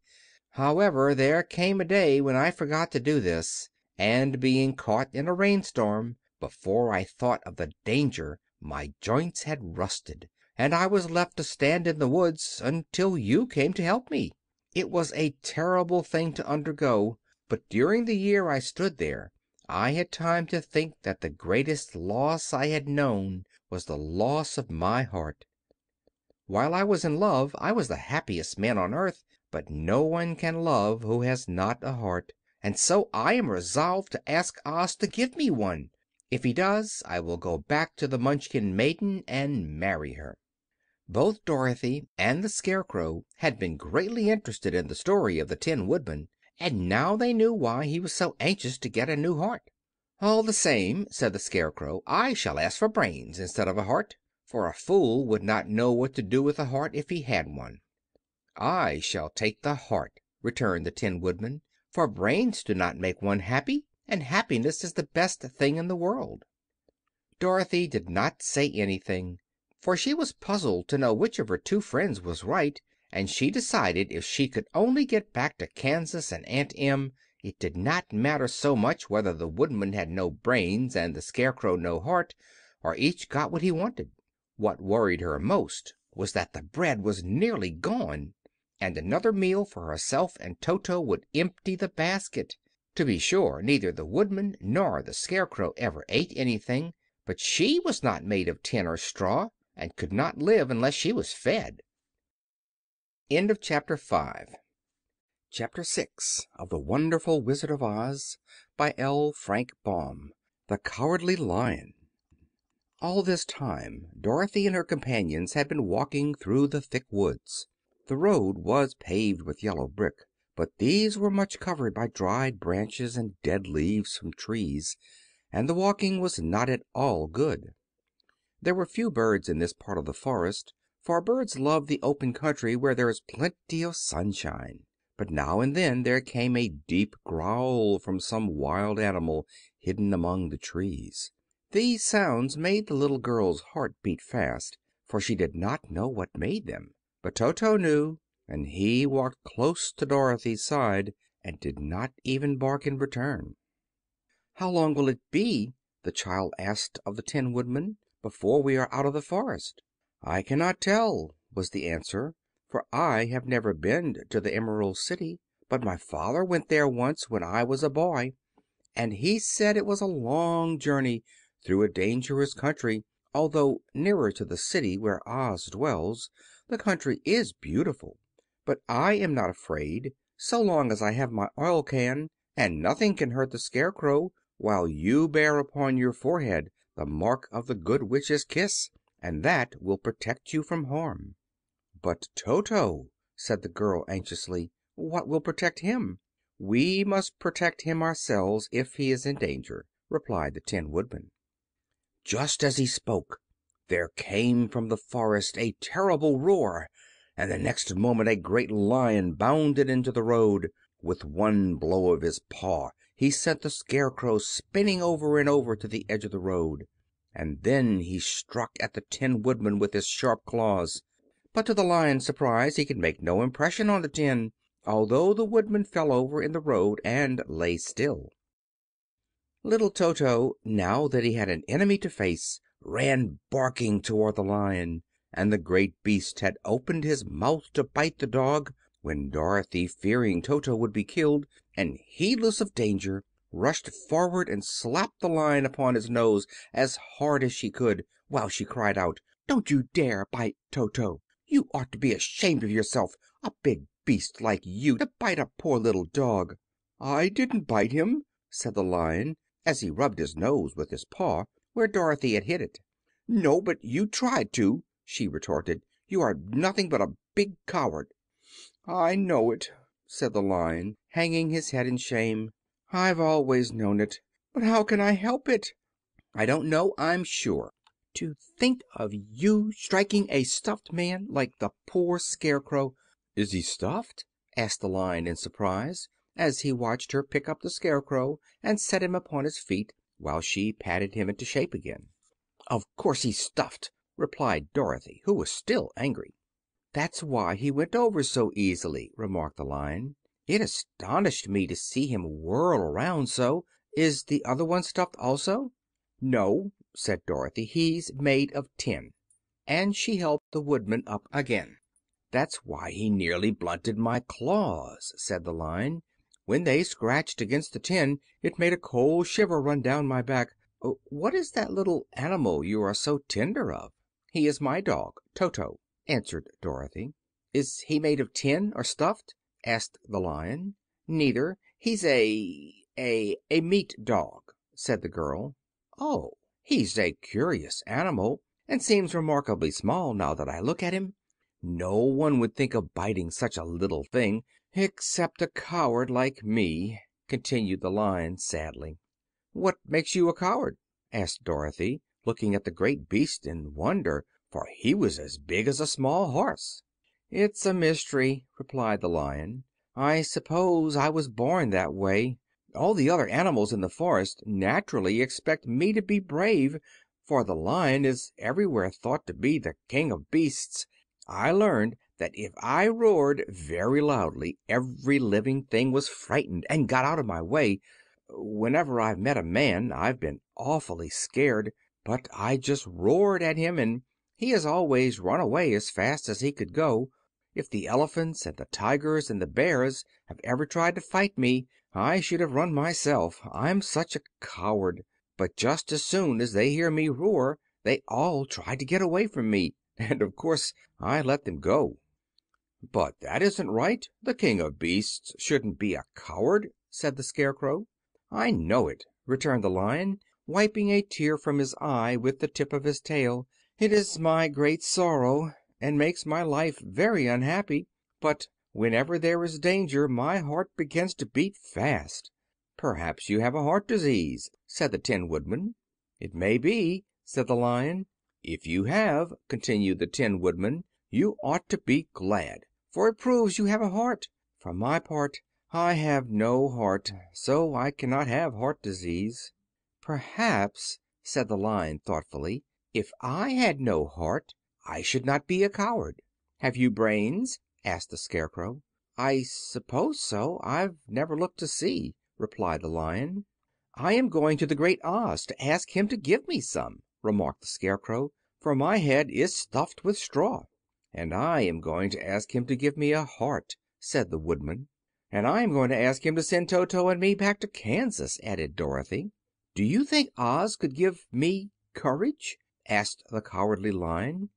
Speaker 1: However, there came a day when I forgot to do this, and being caught in a rainstorm, before I thought of the danger my joints had rusted, and I was left to stand in the woods until you came to help me. It was a terrible thing to undergo, but during the year I stood there I had time to think that the greatest loss I had known was the loss of my heart. While I was in love I was the happiest man on earth, but no one can love who has not a heart, and so I am resolved to ask Oz to give me one. If he does, I will go back to the Munchkin maiden and marry her." Both Dorothy and the Scarecrow had been greatly interested in the story of the Tin Woodman, and now they knew why he was so anxious to get a new heart. "All the same," said the Scarecrow, "I shall ask for brains instead of a heart, for a fool would not know what to do with a heart if he had one." "I shall take the heart," returned the Tin Woodman, "for brains do not make one happy, and happiness is the best thing in the world." Dorothy did not say anything, for she was puzzled to know which of her two friends was right, and she decided if she could only get back to Kansas and Aunt Em, it did not matter so much whether the Woodman had no brains and the Scarecrow no heart, or each got what he wanted. What worried her most was that the bread was nearly gone, and another meal for herself and Toto would empty the basket. To be sure, neither the Woodman nor the Scarecrow ever ate anything, but she was not made of tin or straw, and could not live unless she was fed. Chapter 6 of The Wonderful Wizard of Oz by L. Frank Baum. The Cowardly Lion. All this time Dorothy and her companions had been walking through the thick woods. The road was paved with yellow brick, but these were much covered by dried branches and dead leaves from trees, and the walking was not at all good. There were few birds in this part of the forest, for birds love the open country where there is plenty of sunshine. But now and then there came a deep growl from some wild animal hidden among the trees. These sounds made the little girl's heart beat fast, for she did not know what made them. But Toto knew, and he walked close to Dorothy's side and did not even bark in return. "How long will it be," the child asked of the Tin Woodman, "before we are out of the forest?" "I cannot tell," was the answer, "for I have never been to the Emerald City. But my father went there once when I was a boy, and he said it was a long journey through a dangerous country, although nearer to the city where Oz dwells. The country is beautiful. But I am not afraid, so long as I have my oil can, and nothing can hurt the Scarecrow, while you bear upon your forehead the mark of the Good Witch's kiss, and that will protect you from harm." "But Toto," said the girl anxiously, "what will protect him?" "We must protect him ourselves if he is in danger," replied the Tin Woodman. Just as he spoke there came from the forest a terrible roar, and the next moment a great lion bounded into the road. With one blow of his paw he sent the Scarecrow spinning over and over to the edge of the road, and then he struck at the Tin Woodman with his sharp claws. But to the lion's surprise he could make no impression on the tin, although the Woodman fell over in the road and lay still. Little Toto, now that he had an enemy to face, ran barking toward the lion, and the great beast had opened his mouth to bite the dog, when Dorothy, fearing Toto would be killed, and heedless of danger, rushed forward and slapped the lion upon his nose as hard as she could, while she cried out, "Don't you dare bite Toto! You ought to be ashamed of yourself, a big beast like you to bite a poor little dog?" "I didn't bite him," said the Lion, as he rubbed his nose with his paw where Dorothy had hit it. "No, but you tried to," she retorted. "You are nothing but a big coward." "I know it," said the Lion, hanging his head in shame. "I've always known it. But how can I help it?" "I don't know, I'm sure. To think of you striking a stuffed man like the poor Scarecrow!" "Is he stuffed?" asked the Lion in surprise, as he watched her pick up the Scarecrow and set him upon his feet, while she patted him into shape again. "Of course he's stuffed," replied Dorothy, who was still angry. "That's why he went over so easily," remarked the Lion. "It astonished me to see him whirl around so. Is the other one stuffed also?" "No," said Dorothy, "he's made of tin." And she helped the Woodman up again. "That's why he nearly blunted my claws," said the Lion. "When they scratched against the tin it made a cold shiver run down my back. What is that little animal you are so tender of?" "He is my dog, Toto," answered Dorothy. "Is he made of tin or stuffed?" asked the Lion. "Neither. He's a meat dog," said the girl. "Oh, he's a curious animal, and seems remarkably small, now that I look at him. No one would think of biting such a little thing, except a coward like me," continued the Lion sadly. "What makes you a coward?" asked Dorothy, looking at the great beast in wonder, for he was as big as a small horse. "It's a mystery," replied the Lion. "I suppose I was born that way. All the other animals in the forest naturally expect me to be brave, for the Lion is everywhere thought to be the king of beasts. I learned that if I roared very loudly every living thing was frightened and got out of my way. Whenever I've met a man I've been awfully scared, but I just roared at him and he has always run away as fast as he could go. If the elephants and the tigers and the bears have ever tried to fight me I should have run myself, I'm such a coward. But just as soon as they hear me roar they all try to get away from me, and of course I let them go." "But that isn't right. The king of beasts shouldn't be a coward," said the Scarecrow. "I know it," returned the Lion, wiping a tear from his eye with the tip of his tail. "It is my great sorrow, and makes my life very unhappy. But whenever there is danger my heart begins to beat fast." "Perhaps you have a heart disease," said the Tin Woodman. "It may be," said the Lion. "If you have," continued the Tin Woodman, "you ought to be glad, for it proves you have a heart. For my part, I have no heart, so I cannot have heart disease." "Perhaps," said the Lion thoughtfully, "if I had no heart I should not be a coward." "Have you brains?" asked the Scarecrow. "I suppose so. I've never looked to see," replied the Lion. "I am going to the Great Oz to ask him to give me some," remarked the Scarecrow, "for my head is stuffed with straw." "And I am going to ask him to give me a heart," said the Woodman. "And I am going to ask him to send Toto and me back to Kansas," added Dorothy. "Do you think Oz could give me courage?" asked the Cowardly Lion.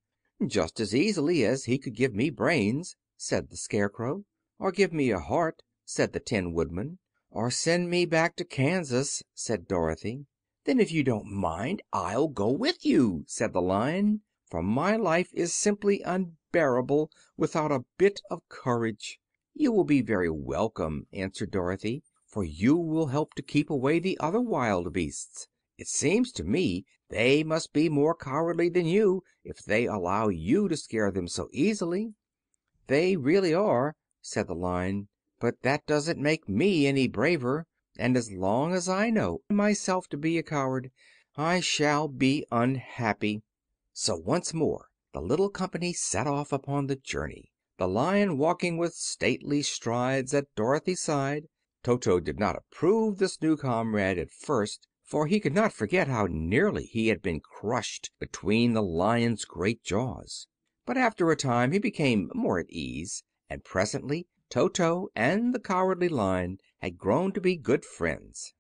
Speaker 1: "Just as easily as he could give me brains," said the Scarecrow. "Or give me a heart," said the Tin Woodman. "Or send me back to Kansas," said Dorothy. "Then if you don't mind I'll go with you," said the Lion, "for my life is simply unbearable without a bit of courage." "You will be very welcome," answered Dorothy, "for you will help to keep away the other wild beasts. It seems to me they must be more cowardly than you if they allow you to scare them so easily." "They really are," said the Lion, "but that doesn't make me any braver, and as long as I know myself to be a coward I shall be unhappy." So once more the little company set off upon the journey, the Lion walking with stately strides at Dorothy's side. Toto did not approve this new comrade at first, for he could not forget how nearly he had been crushed between the Lion's great jaws. But after a time he became more at ease, and presently Toto and the Cowardly Lion had grown to be good friends.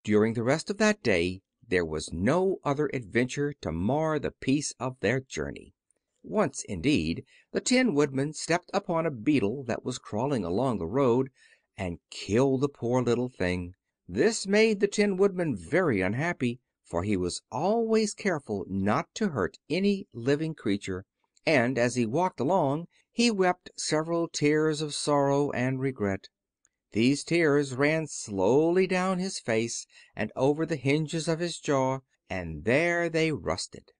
Speaker 1: During the rest of that day there was no other adventure to mar the peace of their journey. Once, indeed, the Tin Woodman stepped upon a beetle that was crawling along the road, and killed the poor little thing. This made the Tin Woodman very unhappy, for he was always careful not to hurt any living creature, and as he walked along he wept several tears of sorrow and regret. These tears ran slowly down his face and over the hinges of his jaw, and there they rusted.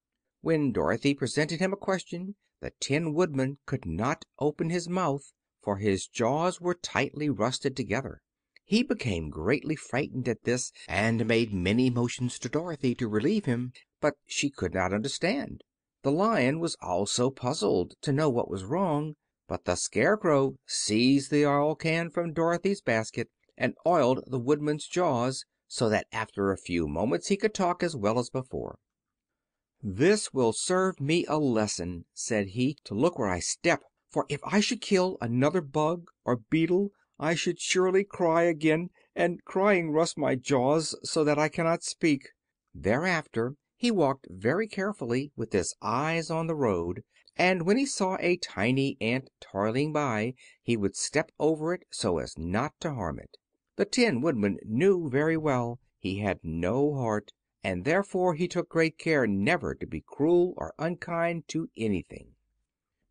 Speaker 1: When Dorothy presented him a question, the Tin Woodman could not open his mouth, for his jaws were tightly rusted together. He became greatly frightened at this, and made many motions to Dorothy to relieve him, but she could not understand. The Lion was also puzzled to know what was wrong, but the Scarecrow seized the oil can from Dorothy's basket and oiled the Woodman's jaws, so that after a few moments he could talk as well as before. "This will serve me a lesson," said he, "to look where I step, for if I should kill another bug or beetle I should surely cry again, and crying rusts my jaws so that I cannot speak." Thereafter he walked very carefully, with his eyes on the road, and when he saw a tiny ant toiling by he would step over it so as not to harm it. The Tin Woodman knew very well he had no heart, and therefore he took great care never to be cruel or unkind to anything.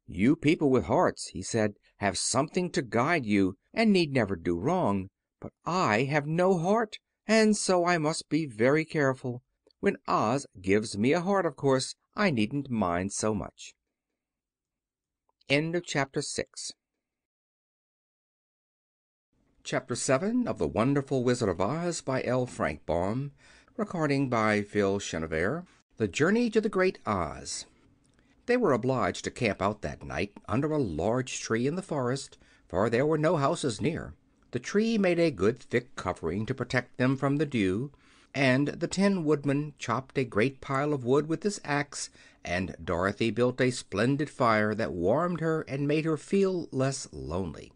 Speaker 1: "You people with hearts," he said, "have something to guide you, and need never do wrong. But I have no heart, and so I must be very careful. When Oz gives me a heart, of course I needn't mind so much." Chapter 7 of The Wonderful Wizard of Oz by L. Frank Baum. Recording by Phil Chenevert. The Journey to the Great Oz. They were obliged to camp out that night under a large tree in the forest, for there were no houses near. The tree made a good thick covering to protect them from the dew, and the Tin Woodman chopped a great pile of wood with his axe, and Dorothy built a splendid fire that warmed her and made her feel less lonely.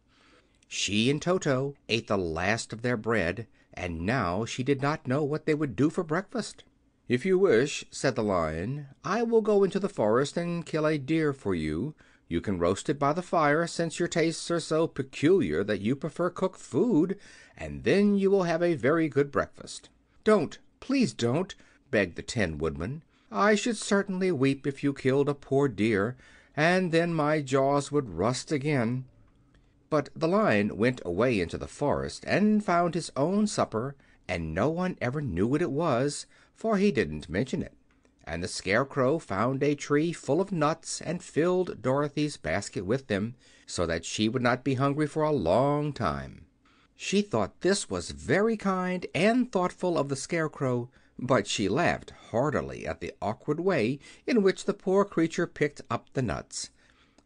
Speaker 1: She and Toto ate the last of their bread, and now she did not know what they would do for breakfast. "If you wish," said the Lion, "I will go into the forest and kill a deer for you. You can roast it by the fire, since your tastes are so peculiar that you prefer cooked food, and then you will have a very good breakfast." "Don't, please don't," begged the Tin Woodman. "I should certainly weep if you killed a poor deer, and then my jaws would rust again." But the Lion went away into the forest and found his own supper, and no one ever knew what it was, for he didn't mention it. And the Scarecrow found a tree full of nuts and filled Dorothy's basket with them, so that she would not be hungry for a long time. She thought this was very kind and thoughtful of the Scarecrow, but she laughed heartily at the awkward way in which the poor creature picked up the nuts.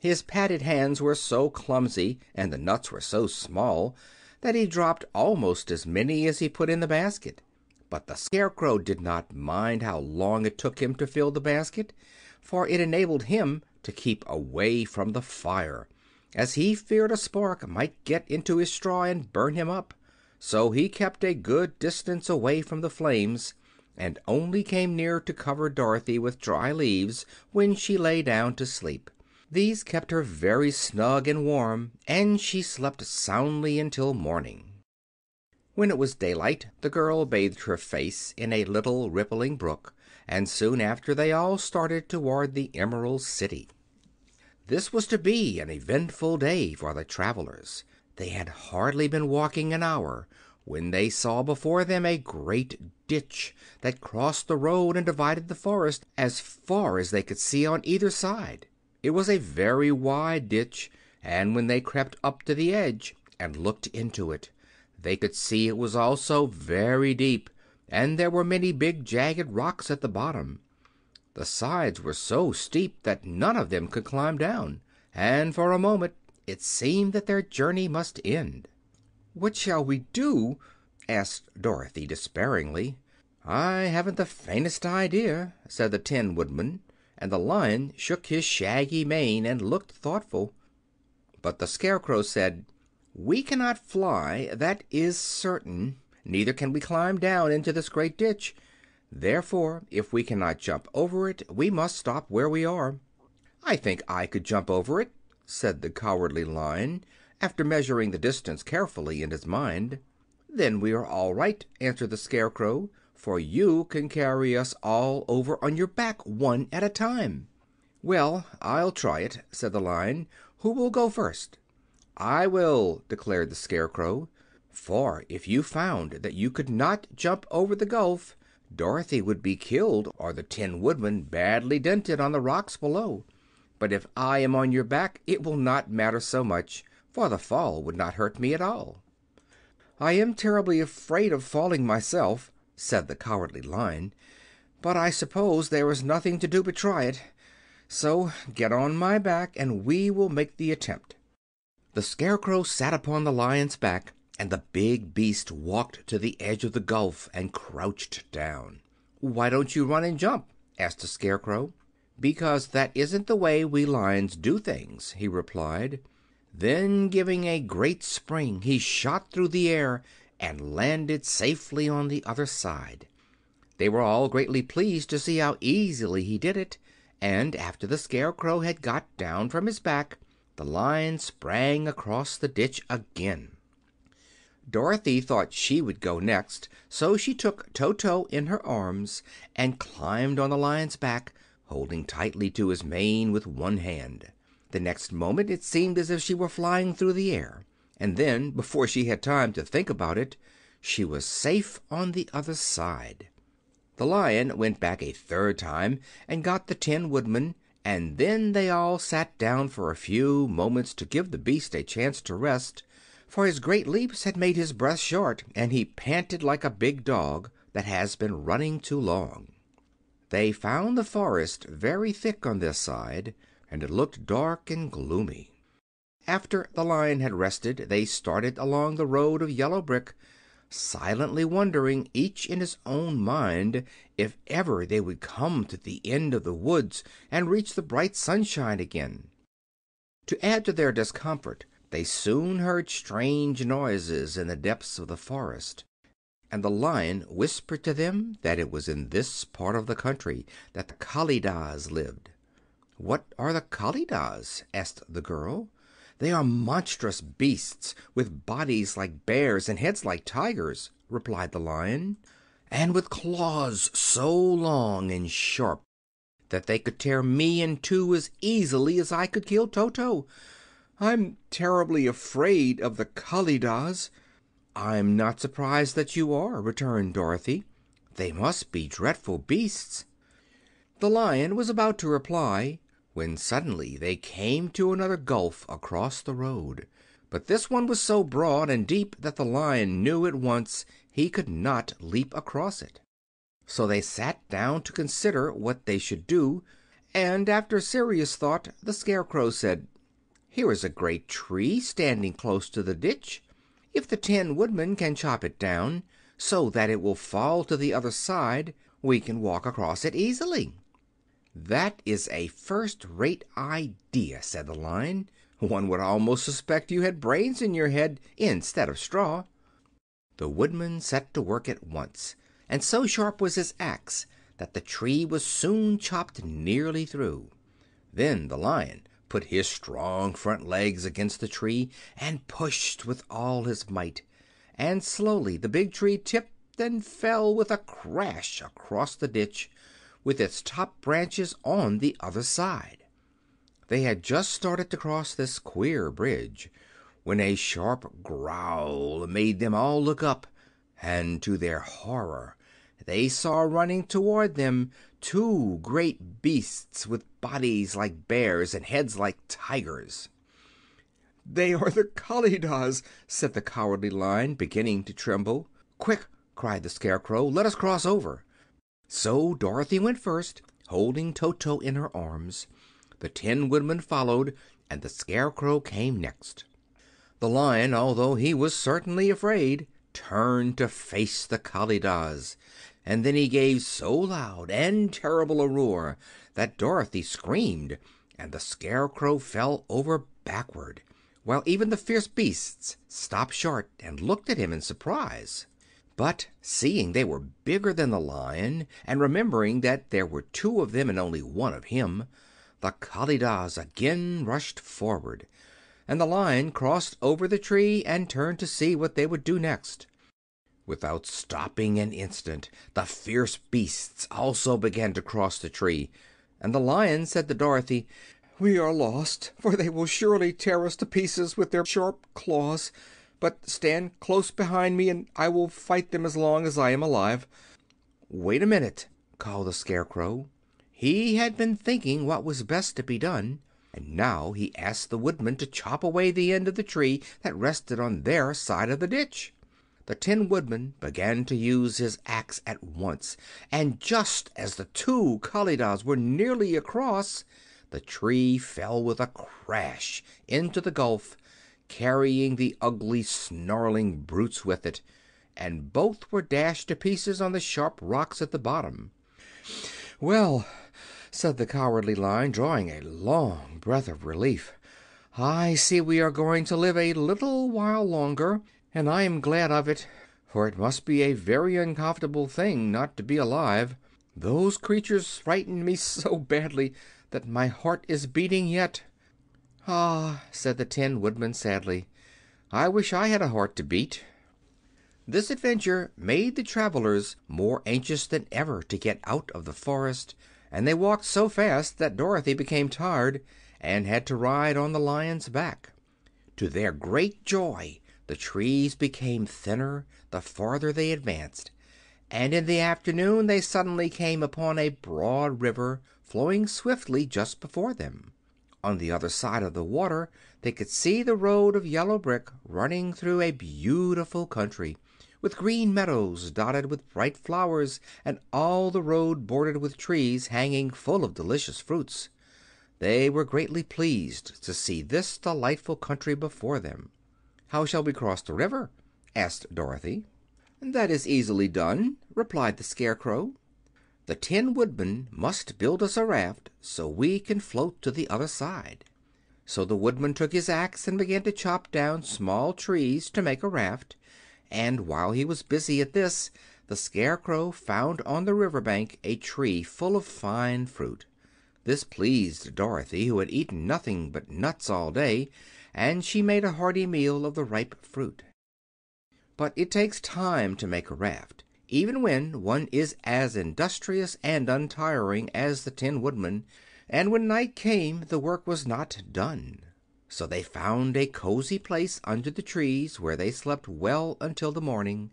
Speaker 1: His padded hands were so clumsy and the nuts were so small that he dropped almost as many as he put in the basket. But the Scarecrow did not mind how long it took him to fill the basket, for it enabled him to keep away from the fire, as he feared a spark might get into his straw and burn him up. So he kept a good distance away from the flames, and only came near to cover Dorothy with dry leaves when she lay down to sleep. These kept her very snug and warm, and she slept soundly until morning. When it was daylight the girl bathed her face in a little rippling brook, and soon after they all started toward the Emerald City. This was to be an eventful day for the travelers. They had hardly been walking an hour when they saw before them a great ditch that crossed the road and divided the forest as far as they could see on either side. It was a very wide ditch, and when they crept up to the edge and looked into it, they could see it was also very deep, and there were many big jagged rocks at the bottom. The sides were so steep that none of them could climb down, and for a moment it seemed that their journey must end. "What shall we do?" asked Dorothy despairingly. "I haven't the faintest idea," said the Tin Woodman, and the Lion shook his shaggy mane and looked thoughtful. But the Scarecrow said, "We cannot fly, that is certain. Neither can we climb down into this great ditch. Therefore, if we cannot jump over it, we must stop where we are." "I think I could jump over it," said the Cowardly Lion, after measuring the distance carefully in his mind. "Then we are all right," answered the Scarecrow, "for you can carry us all over on your back, one at a time." "Well, I'll try it," said the Lion. "Who will go first?" "I will," declared the Scarecrow, "for if you found that you could not jump over the gulf, Dorothy would be killed or the Tin Woodman badly dented on the rocks below. But if I am on your back it will not matter so much, for the fall would not hurt me at all." "I am terribly afraid of falling myself," said the Cowardly Lion, "but I suppose there is nothing to do but try it. So get on my back and we will make the attempt." The Scarecrow sat upon the Lion's back, and the big beast walked to the edge of the gulf and crouched down. "Why don't you run and jump?" asked the Scarecrow. "Because that isn't the way we lions do things," he replied. Then, giving a great spring, he shot through the air and landed safely on the other side. They were all greatly pleased to see how easily he did it, and after the Scarecrow had got down from his back, the Lion sprang across the ditch again. Dorothy thought she would go next, so she took Toto in her arms and climbed on the Lion's back, holding tightly to his mane with one hand. The next moment it seemed as if she were flying through the air, and then, before she had time to think about it, she was safe on the other side. The Lion went back a third time and got the Tin Woodman, and then they all sat down for a few moments to give the beast a chance to rest, for his great leaps had made his breath short, and he panted like a big dog that has been running too long. They found the forest very thick on this side, and it looked dark and gloomy. After the Lion had rested, they started along the road of yellow brick, silently wondering, each in his own mind, if ever they would come to the end of the woods and reach the bright sunshine again. To add to their discomfort, they soon heard strange noises in the depths of the forest, and the Lion whispered to them that it was in this part of the country that the Kalidahs lived. "What are the Kalidahs?" asked the girl. "They are monstrous beasts with bodies like bears and heads like tigers," replied the Lion, "and with claws so long and sharp that they could tear me in two as easily as I could kill Toto. I'm terribly afraid of the Kalidahs." "I'm not surprised that you are," returned Dorothy. "They must be dreadful beasts." The Lion was about to reply when suddenly they came to another gulf across the road. But this one was so broad and deep that the Lion knew at once he could not leap across it. So they sat down to consider what they should do, and after serious thought the Scarecrow said, "Here is a great tree standing close to the ditch. If the Tin Woodman can chop it down so that it will fall to the other side, we can walk across it easily." "That is a first-rate idea," said the Lion. "One would almost suspect you had brains in your head instead of straw." The Woodman set to work at once, and so sharp was his axe that the tree was soon chopped nearly through. Then the Lion put his strong front legs against the tree and pushed with all his might, and slowly the big tree tipped and fell with a crash across the ditch, with its top branches on the other side. They had just started to cross this queer bridge when a sharp growl made them all look up, and to their horror they saw running toward them two great beasts with bodies like bears and heads like tigers. "They are the Kalidahs," said the Cowardly Lion, beginning to tremble. "Quick!" cried the Scarecrow, "let us cross over." So Dorothy went first, holding Toto in her arms. The Tin Woodman followed, and the Scarecrow came next. The Lion, although he was certainly afraid, turned to face the Kalidahs, and then he gave so loud and terrible a roar that Dorothy screamed, and the Scarecrow fell over backward, while even the fierce beasts stopped short and looked at him in surprise. But seeing they were bigger than the Lion, and remembering that there were two of them and only one of him, the Kalidahs again rushed forward, and the Lion crossed over the tree and turned to see what they would do next. Without stopping an instant, the fierce beasts also began to cross the tree, and the Lion said to Dorothy, "We are lost, for they will surely tear us to pieces with their sharp claws. But stand close behind me, and I will fight them as long as I am alive." "Wait a minute," called the Scarecrow. He had been thinking what was best to be done, and now he asked the Woodman to chop away the end of the tree that rested on their side of the ditch. The Tin Woodman began to use his axe at once, and just as the two Kalidahs were nearly across, the tree fell with a crash into the gulf, carrying the ugly, snarling brutes with it, and both were dashed to pieces on the sharp rocks at the bottom. "Well," said the Cowardly Lion, drawing a long breath of relief, "I see we are going to live a little while longer, and I am glad of it, for it must be a very uncomfortable thing not to be alive. Those creatures frightened me so badly that my heart is beating yet." "Ah," said the Tin Woodman sadly, "I wish I had a heart to beat." This adventure made the travelers more anxious than ever to get out of the forest, and they walked so fast that Dorothy became tired and had to ride on the Lion's back. To their great joy, the trees became thinner the farther they advanced, and in the afternoon they suddenly came upon a broad river flowing swiftly just before them. On the other side of the water they could see the road of yellow brick running through a beautiful country, with green meadows dotted with bright flowers, and all the road bordered with trees hanging full of delicious fruits. They were greatly pleased to see this delightful country before them. "How shall we cross the river?" asked Dorothy. "That is easily done," replied the Scarecrow. "The Tin Woodman must build us a raft so we can float to the other side." So the Woodman took his axe and began to chop down small trees to make a raft, and while he was busy at this the Scarecrow found on the river bank a tree full of fine fruit. This pleased Dorothy, who had eaten nothing but nuts all day, and she made a hearty meal of the ripe fruit. But it takes time to make a raft, even when one is as industrious and untiring as the Tin Woodman, and when night came the work was not done. So they found a cozy place under the trees, where they slept well until the morning,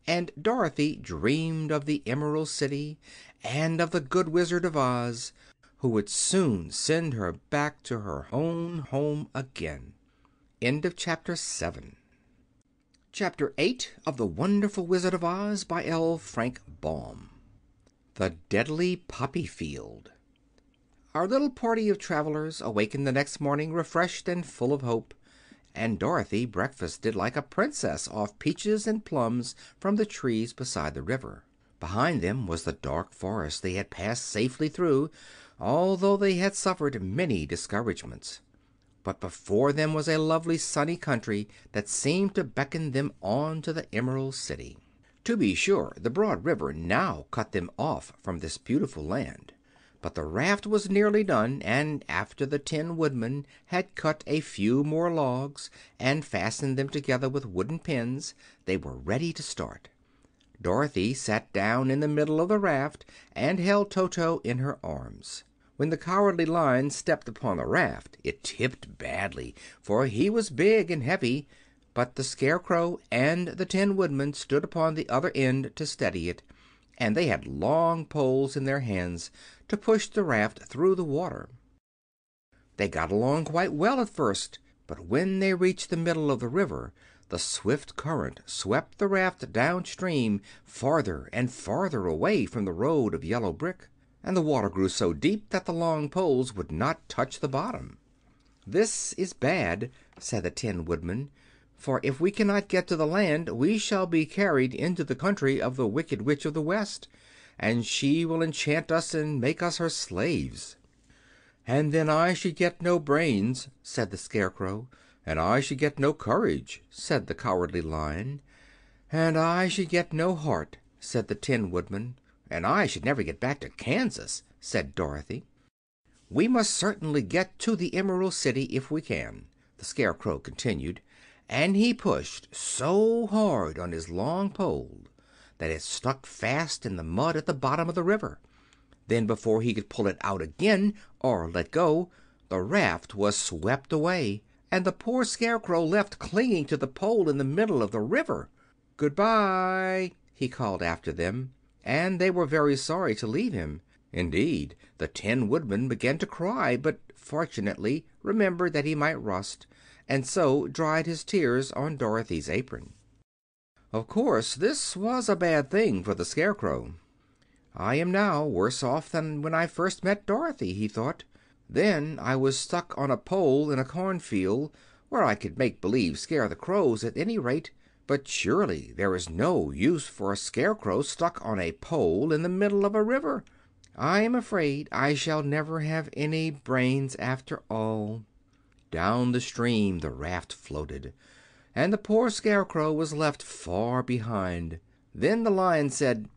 Speaker 1: and Dorothy dreamed of the Emerald City and of the Good Wizard of Oz, who would soon send her back to her own home again. End of Chapter 7. Chapter 8 of The Wonderful Wizard of Oz by L. Frank Baum. The Deadly Poppy Field. Our little party of travelers awakened the next morning refreshed and full of hope, and Dorothy breakfasted like a princess off peaches and plums from the trees beside the river. Behind them was the dark forest they had passed safely through, although they had suffered many discouragements. But before them was a lovely sunny country that seemed to beckon them on to the Emerald City. To be sure, the broad river now cut them off from this beautiful land, but the raft was nearly done, and after the Tin Woodman had cut a few more logs and fastened them together with wooden pins, they were ready to start. Dorothy sat down in the middle of the raft and held Toto in her arms. When the Cowardly Lion stepped upon the raft it tipped badly, for he was big and heavy, but the Scarecrow and the Tin Woodman stood upon the other end to steady it, and they had long poles in their hands to push the raft through the water. They got along quite well at first, but when they reached the middle of the river the swift current swept the raft downstream farther and farther away from the road of yellow brick, and the water grew so deep that the long poles would not touch the bottom. "This is bad," said the Tin Woodman, "for if we cannot get to the land we shall be carried into the country of the Wicked Witch of the West, and she will enchant us and make us her slaves." "And then I should get no brains," said the Scarecrow. "And I should get no courage," said the Cowardly Lion. "And I should get no heart," said the Tin Woodman. "And I should never get back to Kansas," said Dorothy. "We must certainly get to the Emerald City if we can," the Scarecrow continued, and he pushed so hard on his long pole that it stuck fast in the mud at the bottom of the river. Then, before he could pull it out again or let go, the raft was swept away, and the poor Scarecrow left clinging to the pole in the middle of the river. "Good-bye," he called after them, and they were very sorry to leave him. Indeed, the Tin Woodman began to cry, but fortunately remembered that he might rust, and so dried his tears on Dorothy's apron. Of course, this was a bad thing for the Scarecrow. "I am now worse off than when I first met Dorothy," he thought. "Then I was stuck on a pole in a cornfield, where I could make believe scare the crows at any rate. But surely there is no use for a Scarecrow stuck on a pole in the middle of a river. I am afraid I shall never have any brains after all." Down the stream the raft floated, and the poor Scarecrow was left far behind. Then the Lion said,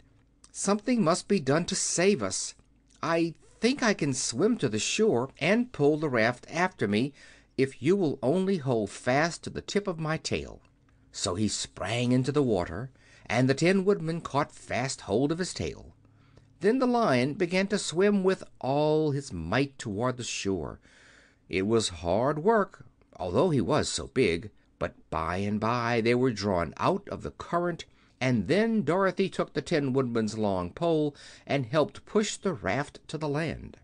Speaker 1: "Something must be done to save us. I think I can swim to the shore and pull the raft after me, if you will only hold fast to the tip of my tail." So he sprang into the water, and the Tin Woodman caught fast hold of his tail. Then the Lion began to swim with all his might toward the shore. It was hard work, although he was so big, but by and by they were drawn out of the current, and then Dorothy took the Tin Woodman's long pole and helped push the raft to the land.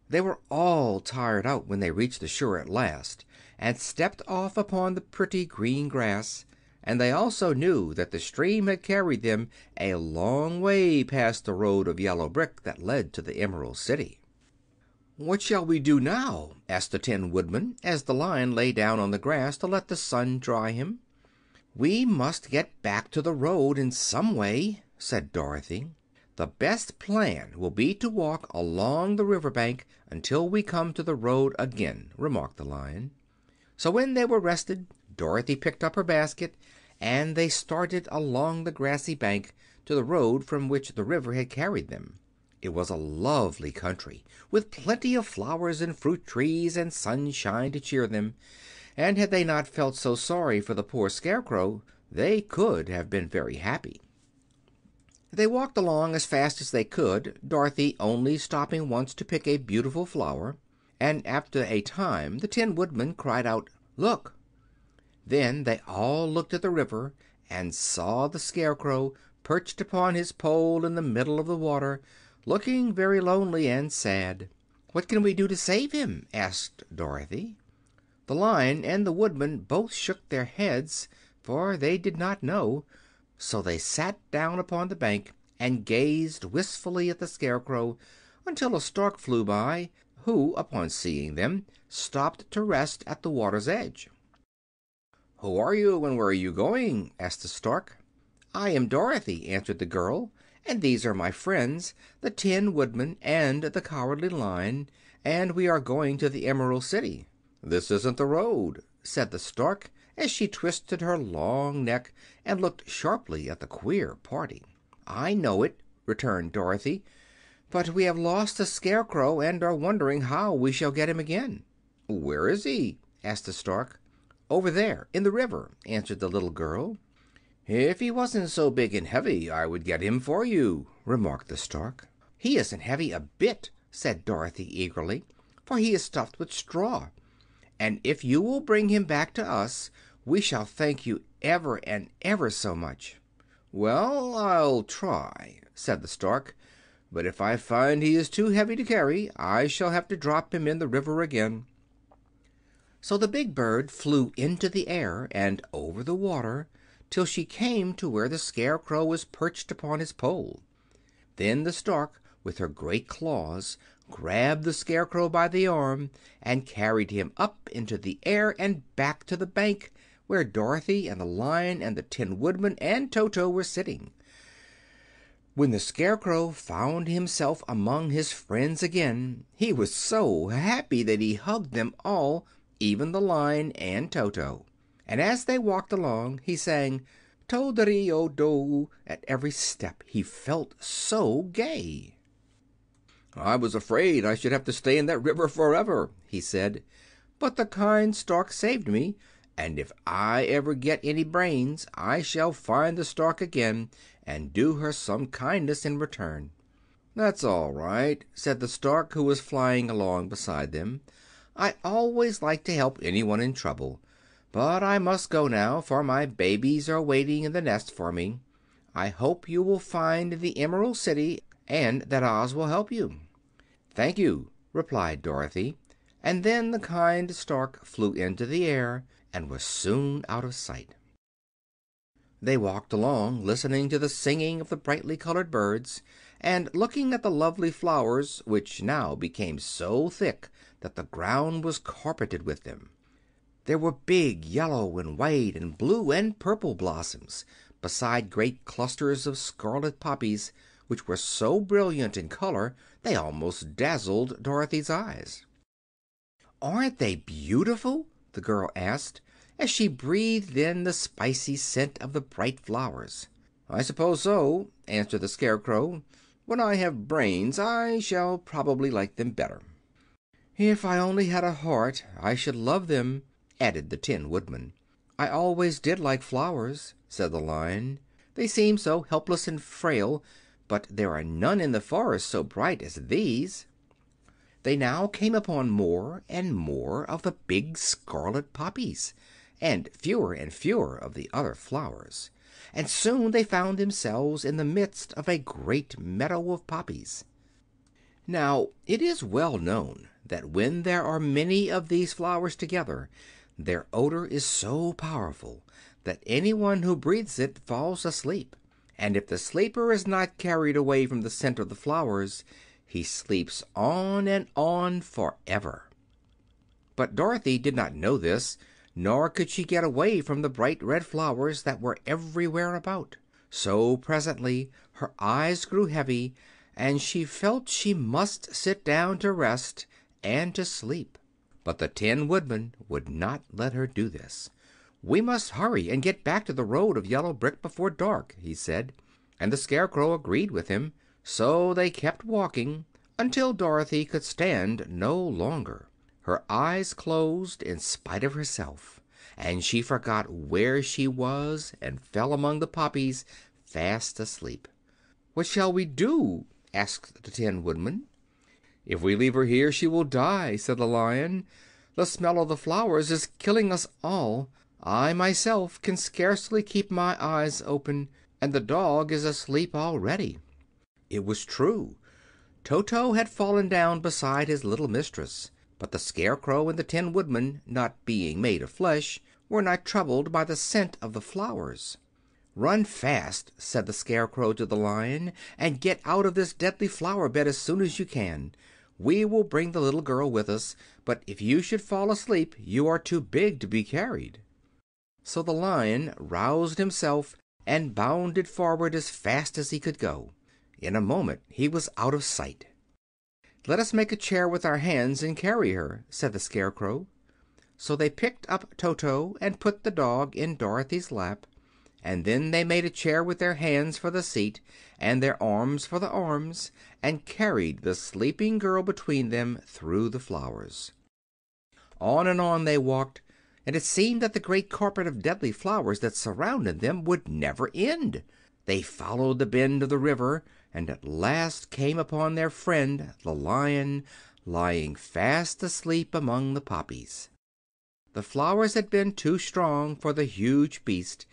Speaker 1: They were all tired out when they reached the shore at last, and stepped off upon the pretty green grass, and they also knew that the stream had carried them a long way past the road of yellow brick that led to the Emerald City. "What shall we do now?" asked the Tin Woodman, as the Lion lay down on the grass to let the sun dry him. "We must get back to the road in some way," said Dorothy. "The best plan will be to walk along the river bank until we come to the road again," remarked the Lion. So when they were rested, Dorothy picked up her basket, and they started along the grassy bank to the road from which the river had carried them. It was a lovely country, with plenty of flowers and fruit trees and sunshine to cheer them, and had they not felt so sorry for the poor Scarecrow, they could have been very happy. They walked along as fast as they could, Dorothy only stopping once to pick a beautiful flower, and after a time the Tin Woodman cried out, "Look!" Then they all looked at the river and saw the Scarecrow perched upon his pole in the middle of the water, looking very lonely and sad. "What can we do to save him?" asked Dorothy. The Lion and the Woodman both shook their heads, for they did not know. So they sat down upon the bank and gazed wistfully at the Scarecrow until a Stork flew by, who, upon seeing them, stopped to rest at the water's edge. "Who are you, and where are you going?" asked the Stork. "I am Dorothy," answered the girl, "and these are my friends, the Tin Woodman and the Cowardly Lion, and we are going to the Emerald City." "This isn't the road," said the Stork, as she twisted her long neck and looked sharply at the queer party. "I know it," returned Dorothy, "but we have lost the Scarecrow and are wondering how we shall get him again." "Where is he?" asked the Stork. "Over there, in the river," answered the little girl. "If he wasn't so big and heavy I would get him for you," remarked the Stork. "He isn't heavy a bit," said Dorothy eagerly, "for he is stuffed with straw. And if you will bring him back to us we shall thank you ever and ever so much." "Well, I'll try," said the Stork, "but if I find he is too heavy to carry I shall have to drop him in the river again." So the big bird flew into the air and over the water till she came to where the Scarecrow was perched upon his pole. Then the Stork, with her great claws, grabbed the Scarecrow by the arm and carried him up into the air and back to the bank, where Dorothy and the Lion and the Tin Woodman and Toto were sitting. When the Scarecrow found himself among his friends again, he was so happy that he hugged them all, even the Lion and Toto. And as they walked along he sang "To-de-ri-o-do" at every step, he felt so gay. "I was afraid I should have to stay in that river forever," he said, "but the kind stork saved me, and if I ever get any brains I shall find the stork again and do her some kindness in return." "That's all right," said the stork, who was flying along beside them. "I always like to help anyone in trouble. But I must go now, for my babies are waiting in the nest for me. I hope you will find the Emerald City, and that Oz will help you." "Thank you," replied Dorothy, and then the kind stork flew into the air and was soon out of sight. They walked along, listening to the singing of the brightly colored birds, and looking at the lovely flowers, which now became so thick that the ground was carpeted with them. There were big yellow and white and blue and purple blossoms, beside great clusters of scarlet poppies, which were so brilliant in color they almost dazzled Dorothy's eyes. "Aren't they beautiful?" the girl asked, as she breathed in the spicy scent of the bright flowers. "I suppose so," answered the Scarecrow. "When I have brains I shall probably like them better." "If I only had a heart I should love them," added the Tin Woodman. "I always did like flowers," said the Lion. "They seem so helpless and frail, but there are none in the forest so bright as these." They now came upon more and more of the big scarlet poppies, and fewer of the other flowers, and soon they found themselves in the midst of a great meadow of poppies. Now, it is well known that when there are many of these flowers together, their odor is so powerful that anyone who breathes it falls asleep, and if the sleeper is not carried away from the scent of the flowers, he sleeps on and on forever. But Dorothy did not know this, nor could she get away from the bright red flowers that were everywhere about. So presently her eyes grew heavy, and she felt she must sit down to rest and to sleep. But the Tin Woodman would not let her do this. "We must hurry and get back to the road of yellow brick before dark," he said, and the Scarecrow agreed with him. So they kept walking until Dorothy could stand no longer. Her eyes closed in spite of herself, and she forgot where she was and fell among the poppies fast asleep. "What shall we do?" asked the Tin Woodman. "If we leave her here she will die," said the Lion. "The smell of the flowers is killing us all. I myself can scarcely keep my eyes open, and the dog is asleep already." It was true. Toto had fallen down beside his little mistress, but the Scarecrow and the Tin Woodman, not being made of flesh, were not troubled by the scent of the flowers. "Run fast," said the Scarecrow to the Lion, "and get out of this deadly flower bed as soon as you can. We will bring the little girl with us, but if you should fall asleep you are too big to be carried." So the Lion roused himself and bounded forward as fast as he could go. In a moment he was out of sight. "Let us make a chair with our hands and carry her," said the Scarecrow. So they picked up Toto and put the dog in Dorothy's lap, and then they made a chair with their hands for the seat and their arms for the arms, and carried the sleeping girl between them through the flowers. On and on they walked, and it seemed that the great carpet of deadly flowers that surrounded them would never end. They followed the bend of the river, and at last came upon their friend the Lion, lying fast asleep among the poppies. The flowers had been too strong for the huge beast,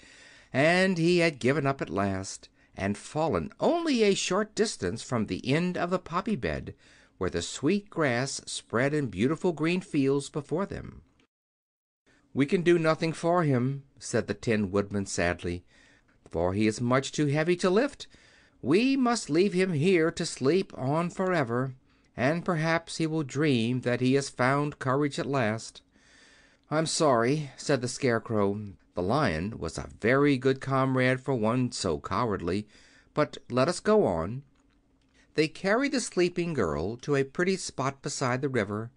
Speaker 1: and he had given up at last, and fallen only a short distance from the end of the poppy bed, where the sweet grass spread in beautiful green fields before them. "We can do nothing for him," said the Tin Woodman sadly, "for he is much too heavy to lift. We must leave him here to sleep on forever, and perhaps he will dream that he has found courage at last." "I'm sorry," said the Scarecrow. "The Lion was a very good comrade for one so cowardly. But let us go on." They carried the sleeping girl to a pretty spot beside the river,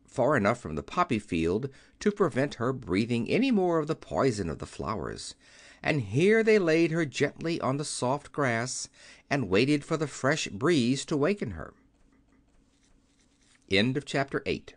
Speaker 1: far enough from the poppy field to prevent her breathing any more of the poison of the flowers, and here they laid her gently on the soft grass and waited for the fresh breeze to waken her. End of chapter 8.